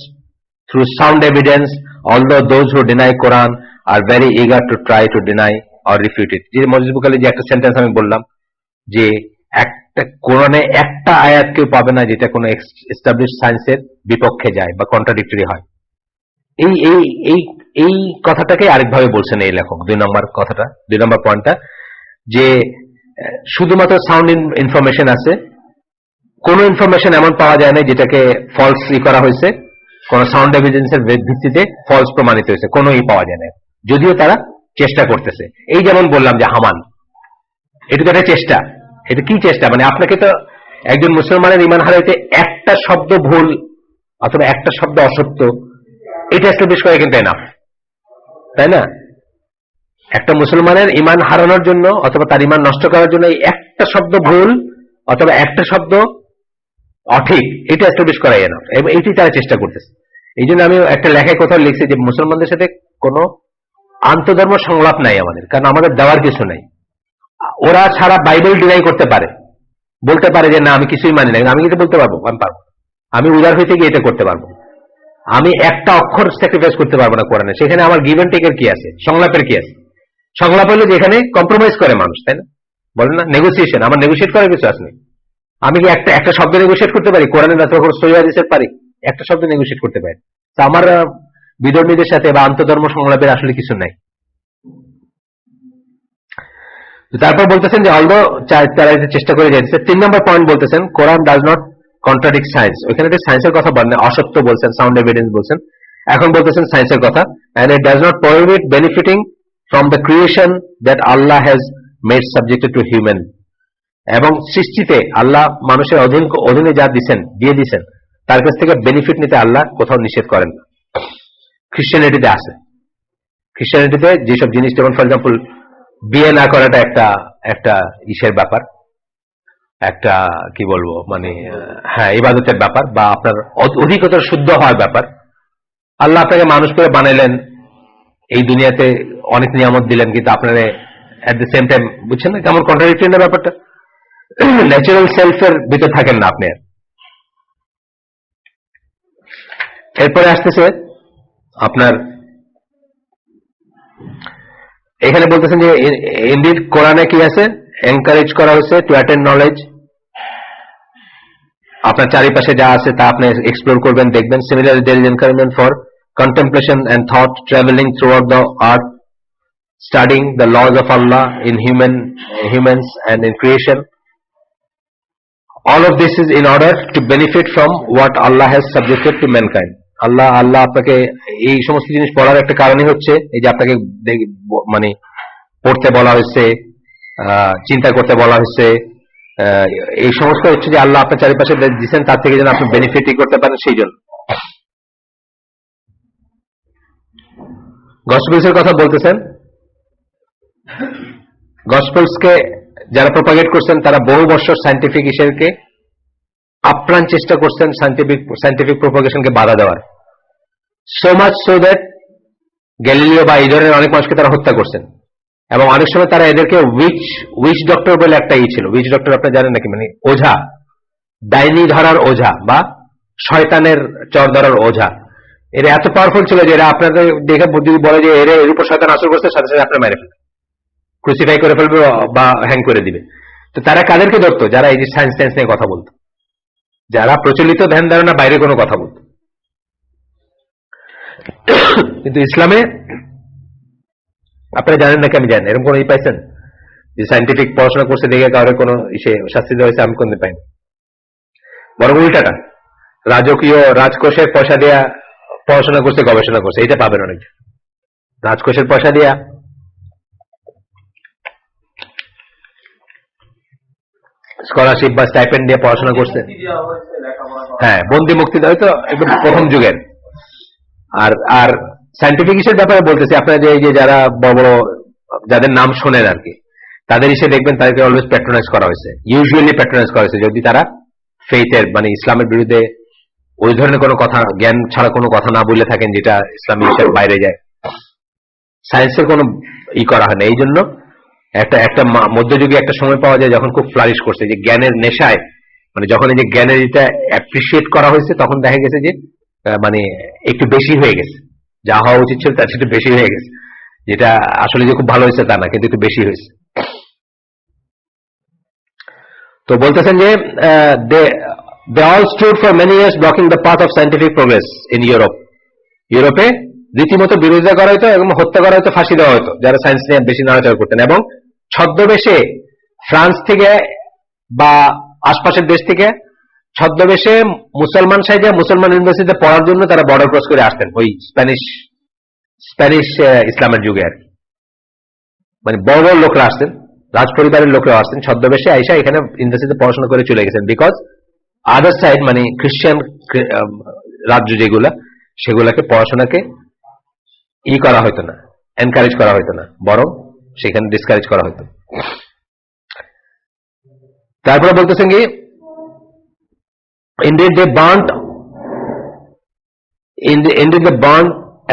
through sound evidence, although those who deny Quran are very eager to try to deny or refute it. যে মজলিস বুখারী যে একটা sentence আমি বললাম যে একটা কোরআনে একটা আয়াত কেউ পাবে না যেটা কোনো এস্টাবলিশড সায়েন্সের বিপক্ষে যায় বা কন্ট্রাডিক্টরি হয়। এই এই এই এই কথাটাকে আরেকভাবে বলছেন এই লেখক 2 নম্বর কথাটা, 2 নম্বর পয়েন্টটা, যে শুধুমাত্র সাউন্ড ইনফরমেশন আছে, কোন ইনফরমেশন এমন পাওয়া যায় না যেটাকে ফলস করা হয়েছে, কোন সাউন্ড এভিডেন্সের ভিত্তিতে ফলস প্রমাণিত হয়েছে, কোনই পাওয়া যায় না, যদিও তারা চেষ্টা করতেছে। এই যেমন বললাম যে হামান, এটা তো একটা চেষ্টা। এটা কি চেষ্টা? মানে আপনাকে তো একজন মুসলমানের ইমান হারাইতে একটা শব্দ ভুল অথবা একটা শব্দ অসত্য, এটা এস্টাবলিশ করে কিন্তু এনাফ, তাই না? একটা মুসলমানের ইমান হারানোর জন্য অথবা তার ইমান নষ্ট করার জন্য এই একটা শব্দ ভুল অথবা একটা শব্দ অঠিক, এটা এস্টাবলিশ করাই এনাফ, এবং এটি তারা চেষ্টা করতেছে। এই জন্য আমি একটা লেখায় কোথাও লিখছি যে মুসলমানদের সাথে কোনো আন্তধর্ম সংলাপ নাই আমাদের, কারণ আমাদের দেওয়ার কিছু নাই। ওরা সারা বাইবেল ডিনাই করতে পারে, বলতে পারে যে না আমি কিছুই মানি না, আমি কিন্তু বলতে পারবো, আমি পারবো, আমি উদার হইতে গিয়ে এটা করতে পারবো। আমি একটা অক্ষর স্যাক্রিফাইস করতে পারবো না কোরআনে, সেখানে আমার গিভ এন্ড টেকের কি আছে, সংলাপের কি আছে? সংলাপ হলো যে এখানে কম্প্রোমাইজ করে মানুষ, তাই না? বলেন না নেগোসিয়েশন, আমার নেগোসিয়েট করার কিছু আছে না। আমি কি একটা শব্দ নেগোসিয়েট করতে পারি? কোরআনের না তখন সহিহ হাদিসের পারি, একটা শব্দ নেগোসিয়েট করতে পারি। তো আমার বিধর্মীদের সাথে বা আন্তধর্ম সংলাপের আসলে কিছু নাই। তারপর বলতেছেন যে অলদো তারা চেষ্টা করে যাচ্ছে। 3 নম্বর পয়েন্ট বলতেছেন কোরআন ডাজ নট কন্ট্রাডিক্ট সায়েন্স। ওইখানে সায়েন্সের কথা বলেন, অসত্য বলছেন, সাউন্ড এভিডেন্স বলছেন, এখন বলতেছেন সায়েন্সের কথা। And it does not prohibit benefiting from the creation that Allah has made subjected to human. এবং সৃষ্টিতে আল্লাহ মানুষের অধীনে যা দিয়ে দিচ্ছেন তার কাছ থেকে বেনিফিট নিতে আল্লাহ কোথাও নিষেধ করেন না। খ্রিস্টানিটিতে আছে, খ্রিস্টানিটিতে যেসব জিনিস, যেমন ফর এক্সাম্পল বিয়ে না করাটা একটা ইসের ব্যাপার, একটা কি বলবো মানে হ্যাঁ ইবাদতের ব্যাপার, বা আপনার অধিকতর শুদ্ধ হওয়ার ব্যাপার। আল্লাহ আপনাকে মানুষ করে বানাইলেন, এই দুনিয়াতে অনেক নিয়ামত দিলেন, কিন্তু আপনারা এট দ্য সেম টাইম বুঝছেন না কেমন কন্ট্রাডিক্টরি না ব্যাপারটা? ন্যাচারাল সেলফের ভিতর থাকেন না আপনি। এরপরে আসতেছে আপনার এখানে বলতেছেন যে ইনডিড কোরআনে কি আছে, এনকারেজ করা হয়েছে টু অ্যাটেন্ড নলেজ। আপনার চারিপাশে যা আছে তা আপনি এক্সপ্লোর করবেন, দেখবেন। Similarly there is encouragement for contemplation and thought, traveling throughout the earth, studying the laws of Allah in humans and in creation. All of this is in order to benefit from what Allah has subjected to mankind. আল্লাহ আপনাকে এই সমস্ত জিনিস পড়ার একটা কারণই হচ্ছে এই যে আপনাকে মানে পড়তে বলা হয়েছে, চিন্তা করতে বলা হয়েছে, এই সমস্ত হচ্ছে যে আল্লাহ আপনার চারিপাশে দিচ্ছেন তার থেকে যেন আপনি বেনিফিটই করতে পারেন, সেই জন্য। গসপেলসের কথা বলতেছেন, গসপেলসকে যারা প্রপাগেট করছেন তারা বহু বছর সায়েন্টিফিক ইস্যুকে আপ্রাণ চেষ্টা করছেন সায়েন্টিফিক প্রপাগেশনকে বাধা দেওয়ার। So much so that Galileo বা এই ধরনের অনেক মানুষকে তারা হত্যা করছেন, এবং অনেক সময় তারা এদেরকে উইচ ডক্টর বলে একটা ছিল। উইচ ডক্টর আপনারা জানেন নাকি? মানে ওঝা, ডাইনি ধরার ওঝা বা শয়তানের চর ধরার ওঝা। এরা এত পাওয়ারফুল ছিল যে এরা আপনাদের দেখে যদি বলে যে এর উপর শয়তান আসর করছে, সাথে সাথে আপনার মেরে ফেলবে, ক্রুসিফাই করে ফেলবে বা হ্যাং করে দিবে। তো তারা কাদেরকে ধরতো? যারা এই যে সায়েন্স নিয়ে কথা বলতো, যারা প্রচলিত ধ্যান ধারণা বাইরে কোনো কথা বলতো। কিন্তু ইসলামে আপনারা জানেন নাকি আমি জানি, এরকম কোন পাইছেন যে সায়েন্টিফিক পড়াশোনা করছে দেখে কারো কোনো শাস্তি দেওয়া হয়েছে? আমি কোনদিন পাইনি। বরং উল্টাটা, রাজকোষের পয়সা দেয়া পড়াশোনা করছে, গবেষণা করছে, এটা পাবেন অনেক। রাজকোষের পয়সা দিয়া স্কলারশিপ বা স্টাইপেন্ড দিয়ে পড়াশোনা করছে। হ্যাঁ, বন্দি মুক্তি দেওয়া হয়তো একদম প্রথম যুগের। আর সায়েন্টিফিক ইস্যুর ব্যাপারে বলতেছি, আপনারা যে যারা বড় বড় যাদের নাম শোনেন আর কি, তাদের ইসে দেখবেন তাদেরকে অলওয়েজ প্যাট্রোনাইজ করা হয়েছে, ইউজুয়ালি প্যাট্রোনাইজ করা হয়েছে যদি তারা ফেইথের মানে ইসলামের বিরুদ্ধে ওই ধরনের কোনো কথা, জ্ঞান ছাড়া কোনো কথা না বলে থাকেন যেটা ইসলামী ইস্যুর বাইরে যায়। সায়েন্সের কোনো করা হয় না। এই জন্য একটা মধ্যযুগে একটা সময় পাওয়া যায় যখন খুব ফ্লারিশ করছে, যে জ্ঞানের নেশায়, মানে যখন এই যে জ্ঞানের এটা অ্যাপ্রিসিয়েট করা হয়েছে, তখন দেখা গেছে যে মানে একটু বেশি হয়ে গেছে, যা হওয়া উচিত ছিল তার সেটা বেশি হয়ে গেছে। যেটা আসলে যে খুব ভালো হয়েছে তা না, কিন্তু একটু বেশি হয়েছে। তো বলতেছেন যে they all stood for many years blocking the path of scientific progress in Europe. ইউরোপে রীতিমতো বিরোধিতা করা হতো এবং হত্যা করা হতো, ফাঁসি দেওয়া হতো যারা সায়েন্স নিয়ে বেশি নাড়াচাড়া করতেন। এবং ছদ্মবেশে ফ্রান্স থেকে বা আশপাশের দেশ থেকে ছদ্মবেশে মুসলমান সাইজে মুসলমান ইউনিভার্সিটিতে পড়ার জন্য তারা বর্ডার ক্রস করে আসতেন, ওই স্প্যানিশ ইসলামের যুগে আর কি। মানে বড় বড় লোকরা আসতেন, রাজ পরিবারের লোকরা আসতেন ছদ্মবেশে আইসা এখানে ইউনিভার্সিটিতে পড়াশোনা করে চলে গেছেন। বিকজ আদার সাইড মানে খ্রিস্টান রাজ্য যেগুলা, সেগুলোকে পড়াশোনাকে করা হতো না, এনকারেজ করা হতো না, বরং সেখানে ডিসকারেজ করা হতো। তারপরে বলতেছেন কি, indeed they burnt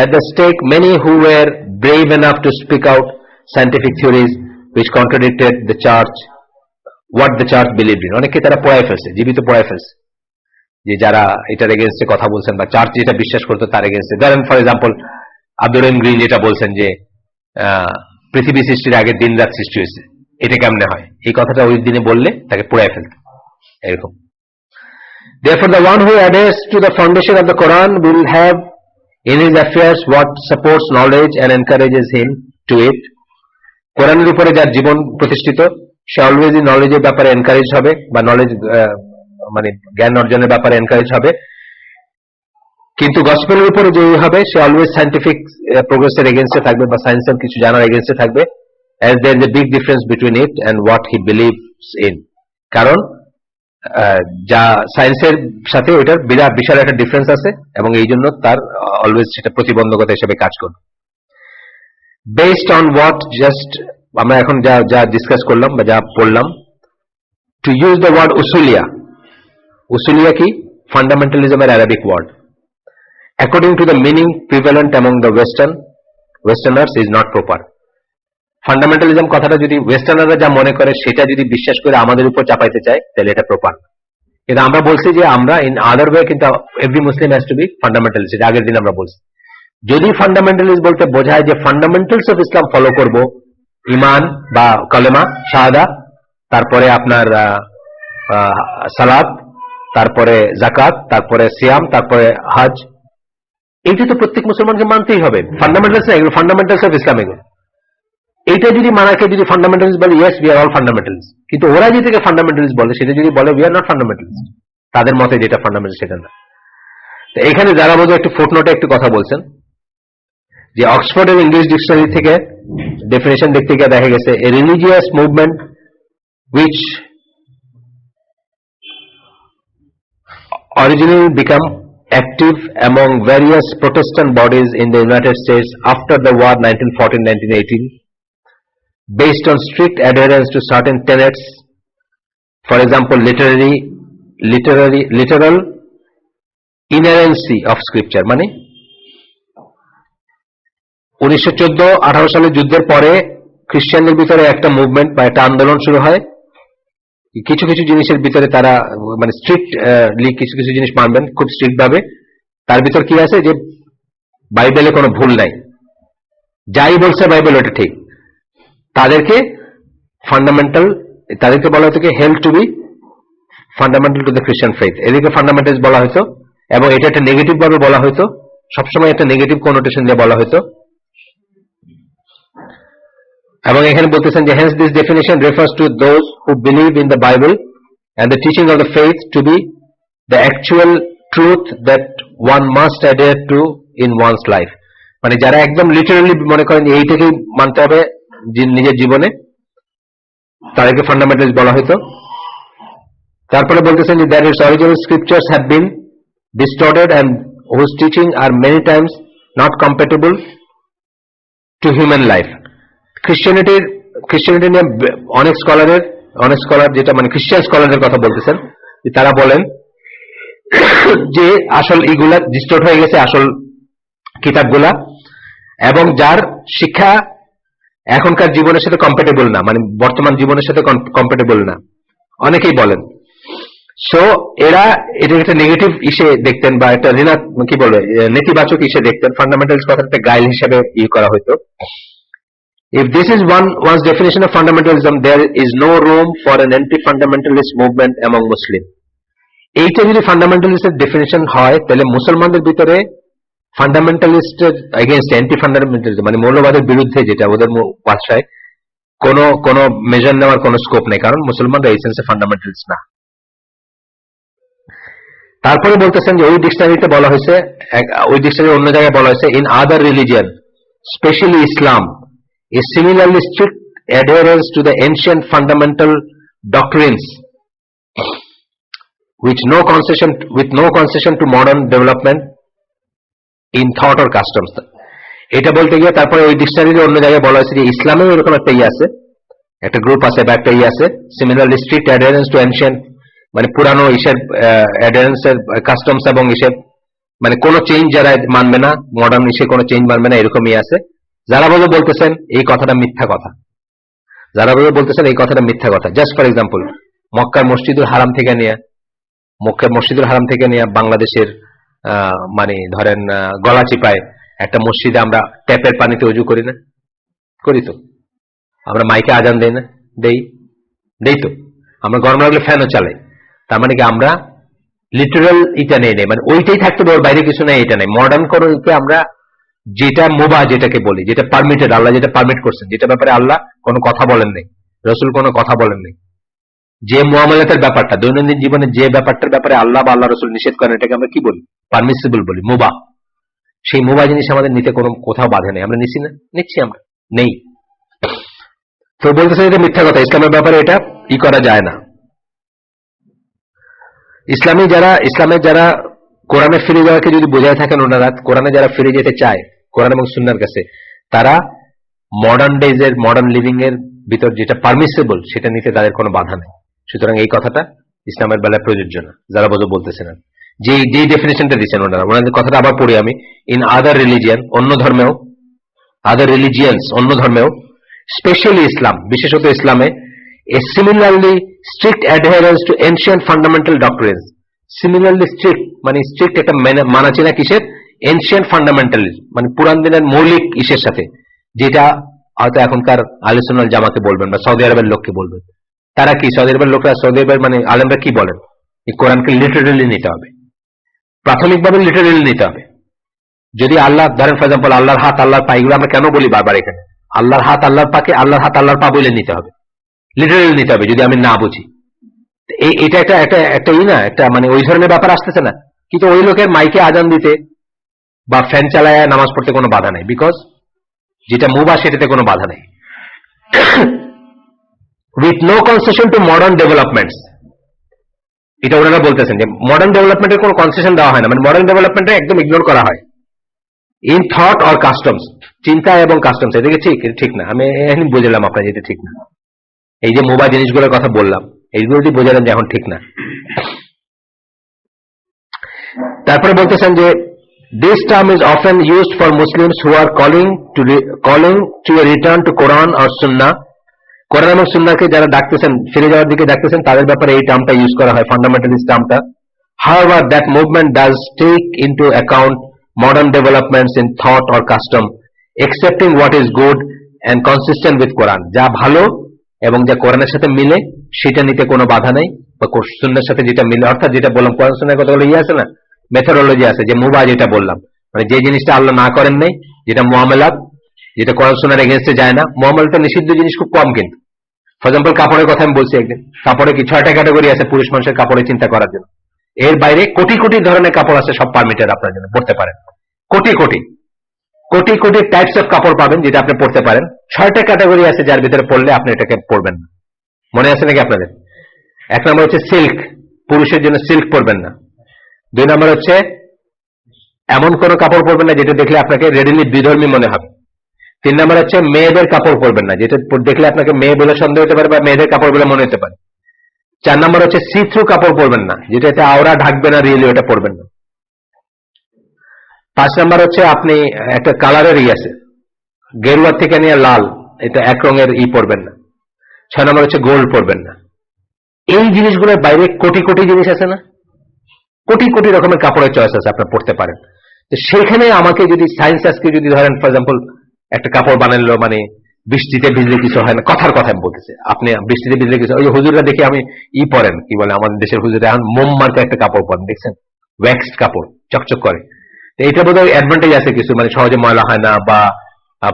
at the stake many who were brave enough to speak out scientific theories which contradicted the church, what the church believed in. অনেকে তারা পড়ায় ফেলছে, জীবিত পড়ায় ফেলছে, যে যারা এটার এগেনস্টে কথা বলছেন বা চার্চ যেটা বিশ্বাস করতো তার এগেনস্টে। ধরেন for example Abdur Rahim green যেটা বলছেন যে পৃথিবী সৃষ্টির আগে দিন রাত সৃষ্টি হয়েছে, এটা কেমনে হয়, এই কথাটা ওই দিনে বললে তাকে পোড়ায় ফেলত, এরকম। Therefore the one who adheres to the foundation of the Quran will have in his affairs what supports knowledge and encourages him to it. কোরআনের উপরে যার জীবন প্রতিষ্ঠিত, সে অলওয়েজই নলেজের ব্যাপারে এনকারেজ হবে, বা নলেজ মানে জ্ঞান অর্জনের ব্যাপারে এনকারেজ হবে। কিন্তু গসপেলের উপরে যে হবে, সে অলওয়েজ সায়েন্টিফিক প্রোগ্রেসের এগেনস্টে থাকবে, বা সায়েন্সের কিছু জানার এগেনস্টে থাকবে, as there is a big difference between it and what he believes in. কারণ যা সায়েন্সের সাথে ওইটার বিশাল একটা ডিফারেন্স আছে, এবং এই জন্য তার অলওয়েজ সেটা প্রতিবন্ধকতা হিসেবে কাজ করবে। বেসড অন হোয়াট জাস্ট আমরা এখন যা ডিসকাস করলাম বা যা পড়লাম, টু ইউজ দ্য ওয়ার্ড উসুলিয়া। উসুলিয়া কি? ফান্ডামেন্টালিজমের Arabic word. According to the meaning prevalent among the westerners is not proper. Fundamentalism কথাটা যদি ওয়েস্টার্নাররা যা মনে করে সেটা যদি বিশ্বাস করে আমাদের উপর চাপাইতে চায়, তাহলে এটা প্রপার। কিন্তু আমরা বলছি যে আমরা ইন আদার ওয়ে, কিন্তু every Muslim has to be fundamentalist. এটা আগের দিন আমরা বলছি। যদি ফান্ডামেন্টালিস্ট বলতে বোঝায় যে ফান্ডামেন্টালস অফ ইসলাম ফলো করব, ইমান বা কলেমা শাহাদা, তারপরে আপনার সালাত, তারপরে জাকাত, তারপরে সিয়াম, তারপরে হজ, এইটা তো প্রত্যেক মুসলমানকে মানতেই হবে। ফান্ডামেন্টালস না এগুলো, ফান্ডামেন্টালস অফ ইসলাম এগুলো। এইটা যদি মানাকে যদি ফান্ডামেন্টালিস্ট বলে, yes we are all fundamentalist, কিন্তু ওরা যেটাকে ফান্ডামেন্টালিস্ট বলে সেটা যদি বলে উই আর নট ফান্ডামেন্টালিস্ট, তাদের মতে যেটা ফান্ডামেন্টালিস্ট সেটা না। তো এখানে যারা বোধ একটু ফুটনোটে একটু কথা বলছেন, যে অক্সফোর্ডের ইংলিশ ডিকশনারি থেকে ডেফিনেশন দেখতে গিয়ে দেখা গেছে, এ religious movement which originally become active among various Protestant bodies in the United States after the war 1914-1918, based on strict adherence to certain tenets, for example literal inerrancy of scripture। মানে 1914-18 সালের যুদ্ধের পরে খ্রিস্টানদের ভিতরে একটা মুভমেন্ট বা একটা আন্দোলন শুরু হয়, কিছু কিছু জিনিসের ভিতরে তারা মানে স্ট্রিক্টলি কিছু কিছু জিনিস মানবেন, খুব স্ট্রিক্ট ভাবে। তার ভিতর কি আছে, যে বাইবেলে কোনো ভুল নাই, যাই বলছে বাইবেল ওটা ঠিক। তাদেরকে ফান্ডামেন্টাল, তাদেরকে বলা হতো কি held to be fundamental to the Christian faith, এদেরকে ফান্ডামেন্টালস বলা হতো। এবং এটা একটা নেগেটিভ ভাবে বলা হতো, সবসময় একটা নেগেটিভ কনোটেশন দিয়ে বলা হতো। এবং এখানে বলতেছেন যে hence this definition refers to those who believe in the Bible and the teaching of the faith to be the actual truth that one must adhere to in one's life। মানে যারা একদম লিটারালি মনে করেন এইটাকেই মানতে হবে নিজের জীবনে, তাদেরকে ফান্ডামেন্টালিস্ট বলা হতো। তারপরে বলতেছেন যে that its original scriptures have been distorted and whose teaching are many times not compatible to human life। খ্রিস্টানিটি নিয়ে অনেক স্কলার যেটা মানে খ্রিস্টান স্কলারদের কথা বলতেছেন, তারা বলেন যে আসল এইগুলা ডিস্টর্ট হয়ে গেছে, আসল কিতাবগুলা, এবং যার শিক্ষা এখনকার জীবনের সাথে কম্প্যাটেবল না, মানে বর্তমান জীবনের সাথে কম্প্যাটেবল না, অনেকেই বলেন। সো এরা এটা একটা নেগেটিভ ইসে দেখতেন, বা একটা কি বলে নেতিবাচক ইসে দেখতেন। ফান্ডামেন্টালস কথাটা গাইল হিসেবে করা হতো। If this is one's definition of fundamentalism, there is no room for an anti-fundamentalist movement among Muslim। এইটা যদি ফান্ডামেন্টালিস্টের ডেফিনেশন হয়, তাহলে মুসলমানদের ভিতরে ফান্ডামেন্টালিস্টের এগেইনস্ট, অ্যান্টি ফান্ডামেন্টালিজম মানে মৌলবাদের বিরুদ্ধে, যেটা ওদের ভাষায় কোনো মেজার নেওয়ার কোনো স্কোপ নেই, কারণ মুসলমানরা এই সেন্সে ফান্ডামেন্টালিস্ট না। তারপরে বলতেছেন যে ওই ডিকশনারিতে বলা হয়েছে, ওই ডিকশনারি অন্য জায়গায় বলা হয়েছে, in other religion specially Islam is similarly strict adherence to the ancient fundamental doctrines with no concession to modern development in thought or customs. এটা বলতে গিয়ে তারপরে ওই ডিকশনারির অন্য জায়গায় বলা হয়েছে যে ইসলামেও এরকম একটা আছে, একটা গ্রুপ আছে বা একটা আছে, similarly strict adherence to ancient, মানে পুরানো ইসের অ্যাডারেন্সের কাস্টমস এবং ইসের মানে কোনো চেঞ্জ যারা মানবে না, মডার্ন ইসে কোনো চেঞ্জ মানবে না, এরকমই আছে। যারা বলতেছেন এই কথাটা মিথ্যা কথা, যারা বলতেছেন এই কথাটা মিথ্যা কথা। জাস্ট ফর এক্সাম্পল, মক্কার মসজিদুল হারাম থেকে নিয়ে বাংলাদেশের মানে ধরেন গলা চিপায় একটা মসজিদে আমরা ট্যাপের পানিতে উজু করি না? করি তো। আমরা মাইকে আজান দেই না? দেই তো। আমরা গরম লাগলে ফ্যানও চালাই। তার মানে কি আমরা লিটারাল এটা নেই, মানে ওইটাই থাকতে ওর বাইরে কিছু নেই, এটা নেই। মডার্ন করতে আমরা যেটা মুবাহ যেটাকে বলি, যেটা পারমিটেড, আল্লাহ যেটা পারমিট করছেন, যেটা ব্যাপারে আল্লাহ কোনো কথা বলেন নাই, রসুল কোনো কথা বলেন নাই, যে মুআমালাতের ব্যাপারটা, দৈনন্দিন জীবনে যে ব্যাপারটার ব্যাপারে আল্লাহ বা আল্লাহ রসুল নিষেধ করেন, এটাকে আমরা কি বলি? পারমিসিবল বলি, মুবাহ। সেই মুবাহ জিনিস আমাদের নিতে কোনো কোথাও বাধা নেই। আমরা নিচ্ছি আমরা নেই। তো বলতেছে এটা মিথ্যা কথা, ইসলামের ব্যাপারে এটা করা যায় না। ইসলামের যারা কোরআনে ফিরে যাওয়াকে যদি বোঝায় থাকেন, ওনারা কোরআনে যারা ফিরে যেতে চায় কোরআন এবং সুন্নাহর কাছে, তারা মডার্ন ডেজের মডার্ন লিভিং এর ভিতর যেটা পারমিসিবল সেটা নিতে তাদের কোনো বাধা নেই। সুতরাং এই কথাটা ইসলামের বেলায় প্রযোজ্য না, যারা বলতেছেন। যে ডেফিনেশনটা দিচ্ছেন ওনাদের কথাটা আবার পড়ি আমি। ইন আদার রিলিজিয়ান, অন্য ধর্মেও, আদার রিলিজিয়ান্স, অন্য ধর্মেও, স্পেশালি ইসলাম, বিশেষত ইসলামে, a similarly strict adherence to ancient fundamental doctrines, similarly strict মানে স্ট্রিক্ট একটা মানাচিনা কিসের? এনশিয়েন্ট ফান্ডামেন্টালিজম, মানে পুরান দিনের মৌলিক ইসের সাথে, যেটা হয়তো এখনকার আহলে সুন্নাহ জামাকে বলবেন বা সৌদি আরবের লোককে বলবেন। তারা কি সৌদি আরবের লোকরা, সৌদি আরবের মানে আলেমরা কি বলেন? এই কোরআনকে লিটারেলি নিতে হবে, প্রাথমিকভাবে লিটারেলি নিতে হবে। যদি আল্লাহ ধরেন ফর এক্সাম্পল আল্লাহর হাত, আল্লাহর পা, এগুলো আমরা কেন বলি বারবার এখানে? আল্লাহর হাত আল্লাহর পাকে, আল্লাহর হাত আল্লাহর পা বলে নিতে হবে, লিটারেলি নিতে হবে যদি আমি না বুঝি। এটা একটা একটা মানে ওই ধরনের ব্যাপার আসতেছে না। কিন্তু ওই লোকের মাইকে আজান দিতে বা ফ্যান চালায় নামাজ পড়তে কোনো বাধা নেই, বিকজ যেটা মুবাহ সেটাতে কোনো বাধা নেই। With no concession to modern developments, এটা ওনারা বলতেছেন যে মডার্ন ডেভেলপমেন্টের কোনো কনসেশন দেওয়া হয় না, মানে মডার্ন ডেভেলপমেন্টে একদম ইগনোর করা হয়। ইন থট অর কাস্টমস, চিন্তা এবং কাস্টমস, এটাকে ঠিক না। আমি এখন বুঝলাম আপনার যেটা ঠিক না। এই যে মোবাইল জিনিসগুলোর কথা বললাম, এইগুলো যদি বোঝালেন যে এখন ঠিক না। তারপরে বলতেছেন যে this term is often used for Muslims who are calling two A return to Quran or সুন্নাহ। কোরআন এবং সুন্নাহকে যারা ডাকতেছেন, ফিরে যাওয়ার দিকে ডাকতেছেন, তাদের ব্যাপারে এই টার্মটা ইউজ করা হয়, fundamentalist টার্মটা। However, that movement does take into account modern developments in thought or custom, accepting what is good and consistent with Quran. যা ভালো এবং যা কোরআনের সাথে মিলে সেটা নিতে কোনো বাধা নেই, বা সুন্নাহর সাথে যেটা মিলে, অর্থাৎ যেটা বললাম কোরআন সুন্নাহর কথাগুলো আছে না, মেথোডোলজি আছে, যে মুবাহ যেটা বললাম, মানে যে জিনিসটা আল্লাহ না করেন নাই, যেটা মুআমালাত, যেটা কোরআন সুন্নাহর এগেইনস্টে যায় না। মুআমালাতে নিষিদ্ধ জিনিস খুব কম, কিন্তু ফর এক্সাম্পল কাপড়ের কথা আমি বলছি একদিন, কাপড়ে কি 6টা ক্যাটাগরি আছে পুরুষ মানুষের কাপড়ে চিন্তা করার জন্য। এর বাইরে কোটি কোটি ধরনের কাপড় আছে, সব পারমিটেড আপনার জন্য, পড়তে পারেন। কোটি কোটি টাইপস অফ কাপড় পাবেন যেটা আপনি পড়তে পারেন। 6টা ক্যাটাগরি আছে যার ভিতরে পড়লে আপনি এটাকে পড়বেন না। মনে আছে নাকি আপনাদের? 1 নম্বর হচ্ছে সিল্ক, পুরুষের জন্য সিল্ক পরবেন না। 2 নম্বর হচ্ছে এমন কোন কাপড় পরবেন না যেটা দেখলে আপনাকে রেডিলি বিধর্মী মনে হবে। 3 নম্বর হচ্ছে মেয়েদের কাপড় পরবেন না, যেটা দেখলে আপনাকে মেয়ে বলে সন্দেহ হতে পারে বা মেয়েদের কাপড় বলে মনে হতে পারে। 4 নম্বর হচ্ছে সি থ্রু কাপড় পরবেন না, যেটাতে আওরা ঢাকবে না রিয়েলি, ওটা পরবেন না। 5 নম্বর হচ্ছে আপনি একটা কালারের আছে, গেরুয়ার থেকে নিয়ে লাল, এটা এক রঙের পরবেন না। 6 নম্বর হচ্ছে গোল্ড পরবেন না। এই জিনিসগুলোর বাইরে কোটি কোটি জিনিস আছে না, কোটি কোটি রকমের কাপড়ের চয়েস আছে, আপনার পড়তে পারেন। তো সেখানে আমাকে যদি সায়েন্স আজকে যদি ধরেন ফর এক্সাম্পল একটা কাপড় বানালো, মানে বৃষ্টিতে ভিজলে কিছু হয় না, কথার কথা আমি বলতেছি, আপনি বৃষ্টিতে ভিজলে কিছু, ওই হুজুররা দেখে আমি পরেন, কি বলে আমাদের দেশের হুজুরা এখন মোম মার্কা একটা কাপড় পরেন, দেখছেন, ওয়্যাক্সড কাপড়, চকচক করে। এইটা বোধহয় অ্যাডভান্টেজ আছে কিছু, মানে সহজে ময়লা হয় না, বা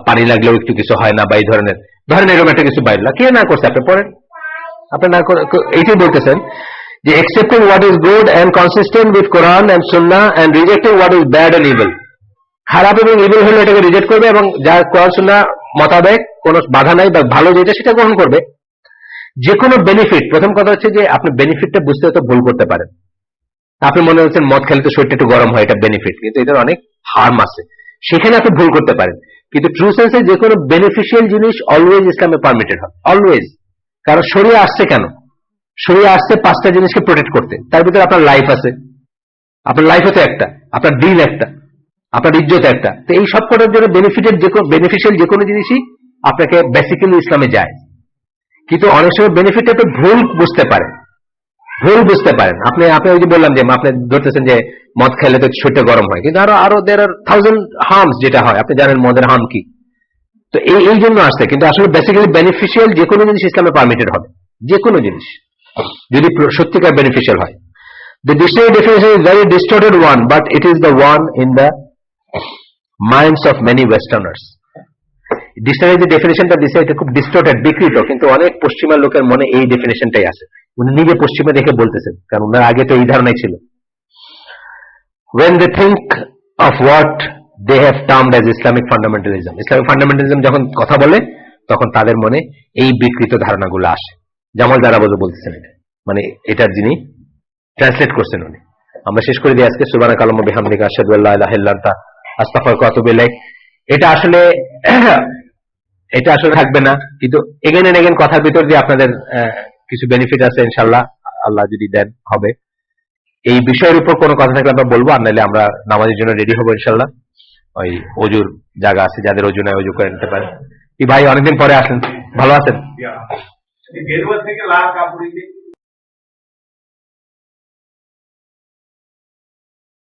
পানি লাগলেও একটু কিছু হয় না, বা এই ধরনের এরকম একটা কিছু বাইরে কে না করছে, আপনি পড়েন, আপনি না করে এইটাই বলতেছেন যে accepting what is good and consistent with Quran and Sunnah and rejecting what is bad and evil. খারাপ এবং ইভিল হলে এটাকে রিজেক্ট করবে, এবং যা কোরআন সুন্নাহ মোতাবেক কোনো বাধা নাই বা ভালো যেটা সেটা গ্রহণ করবে। যে কোনো বেনিফিট, প্রথম কথা হচ্ছে যে আপনি বেনিফিটটা বুঝতে তো ভুল করতে পারেন। আপনি মনে হচ্ছেন মদ খেলে তো শরীরটা একটু গরম হয়, এটা বেনিফিট, কিন্তু এটার অনেক হার্ম আছে, সেখানে আপনি ভুল করতে পারেন। কিন্তু ট্রু সেন্সে যে কোনো বেনিফিশিয়াল জিনিস অলওয়েজ ইসলামে পারমিটেড হয়, অলওয়েজ। কারণ শরিয়া আসছে কেন? শরিয়া আসছে 5টা জিনিসকে প্রোটেক্ট করতে। তার ভিতরে আপনার লাইফ আছে, আপনার লাইফ তো একটা, আপনার দিন একটা, আপনার ইজ্জত একটা। তো এই সব কটার জন্য বেনিফিশিয়াল যে কোনো জিনিসই আপনাকে বেসিক্যালি ইসলামে যায়। কিন্তু অনেক সময় বেনিফিটটা তো ভুল বুঝতে পারেন, আপনি ওই যে বললাম যে আপনি ধরতেছেন যে মদ খেলে তো শরীরটা গরম হয়, কিন্তু আরো দের আর 1000 হার্মস যেটা হয়, আপনি জানেন মদের হার্ম কি। তো এই জন্য আসছে। কিন্তু আসলে বেসিক্যালি বেনিফিশিয়াল যে কোনো জিনিস ইসলামে পারমিটেড হবে, যে কোনো জিনিস যদি সত্যিকার বেনিফিশিয়াল হয়। The dictionary definition is very distorted one, but it is the one in the minds of many Westerners. Dictionary যে ডেফিনেশনটা দিছে এটা খুব ডিস্টর্টেড, বিকৃত, কিন্তু অনেক পশ্চিমা লোকের মনে এই ডেফিনেশনটাই আছে। উনি নিজে পশ্চিমা দেখে বলতেছেন, কারণ ওনার আগে তো এই ধারণাই ছিল। When they think of what they have termed as Islamic fundamentalism, Islamic fundamentalism যখন কথা বলে তখন তাদের মনে এই বিকৃত ধারণাগুলো আসে। জামাল দারাবাজও বলতেছেন এটা, মানে এটার যিনি ট্রান্সলেট করছেন উনি। আমরা শেষ করে দিই আজকে। সুবহানাকাল্লাহুম্মা বিহামদিকা আশহাদু আল্লা ইলাহা ইল্লা আনতা আস্তাগফিরুকা ওয়া আতুবু ইলাইক। এটা আসলে থাকবে না, কিন্তু এগেন এন্ড এগেন কথার ভিতর দিয়ে আপনাদের কিছু বেনিফিট আছে ইনশাআল্লাহ, আল্লাহ যদি দেন হবে। এই বিষয়ের উপর কোনো কথা থাকলে আমরা বলবো, আর নাহলে আমরা নামাজের জন্য রেডি হবো ইনশাআল্লাহ। ওই অজুর জায়গা আছে, যাদের অজু নাই অজু করে নিতে পারেন। ভাই অনেকদিন পরে আসলেন, ভালো আছেন? গেরুয়া থেকে লাল কাপড়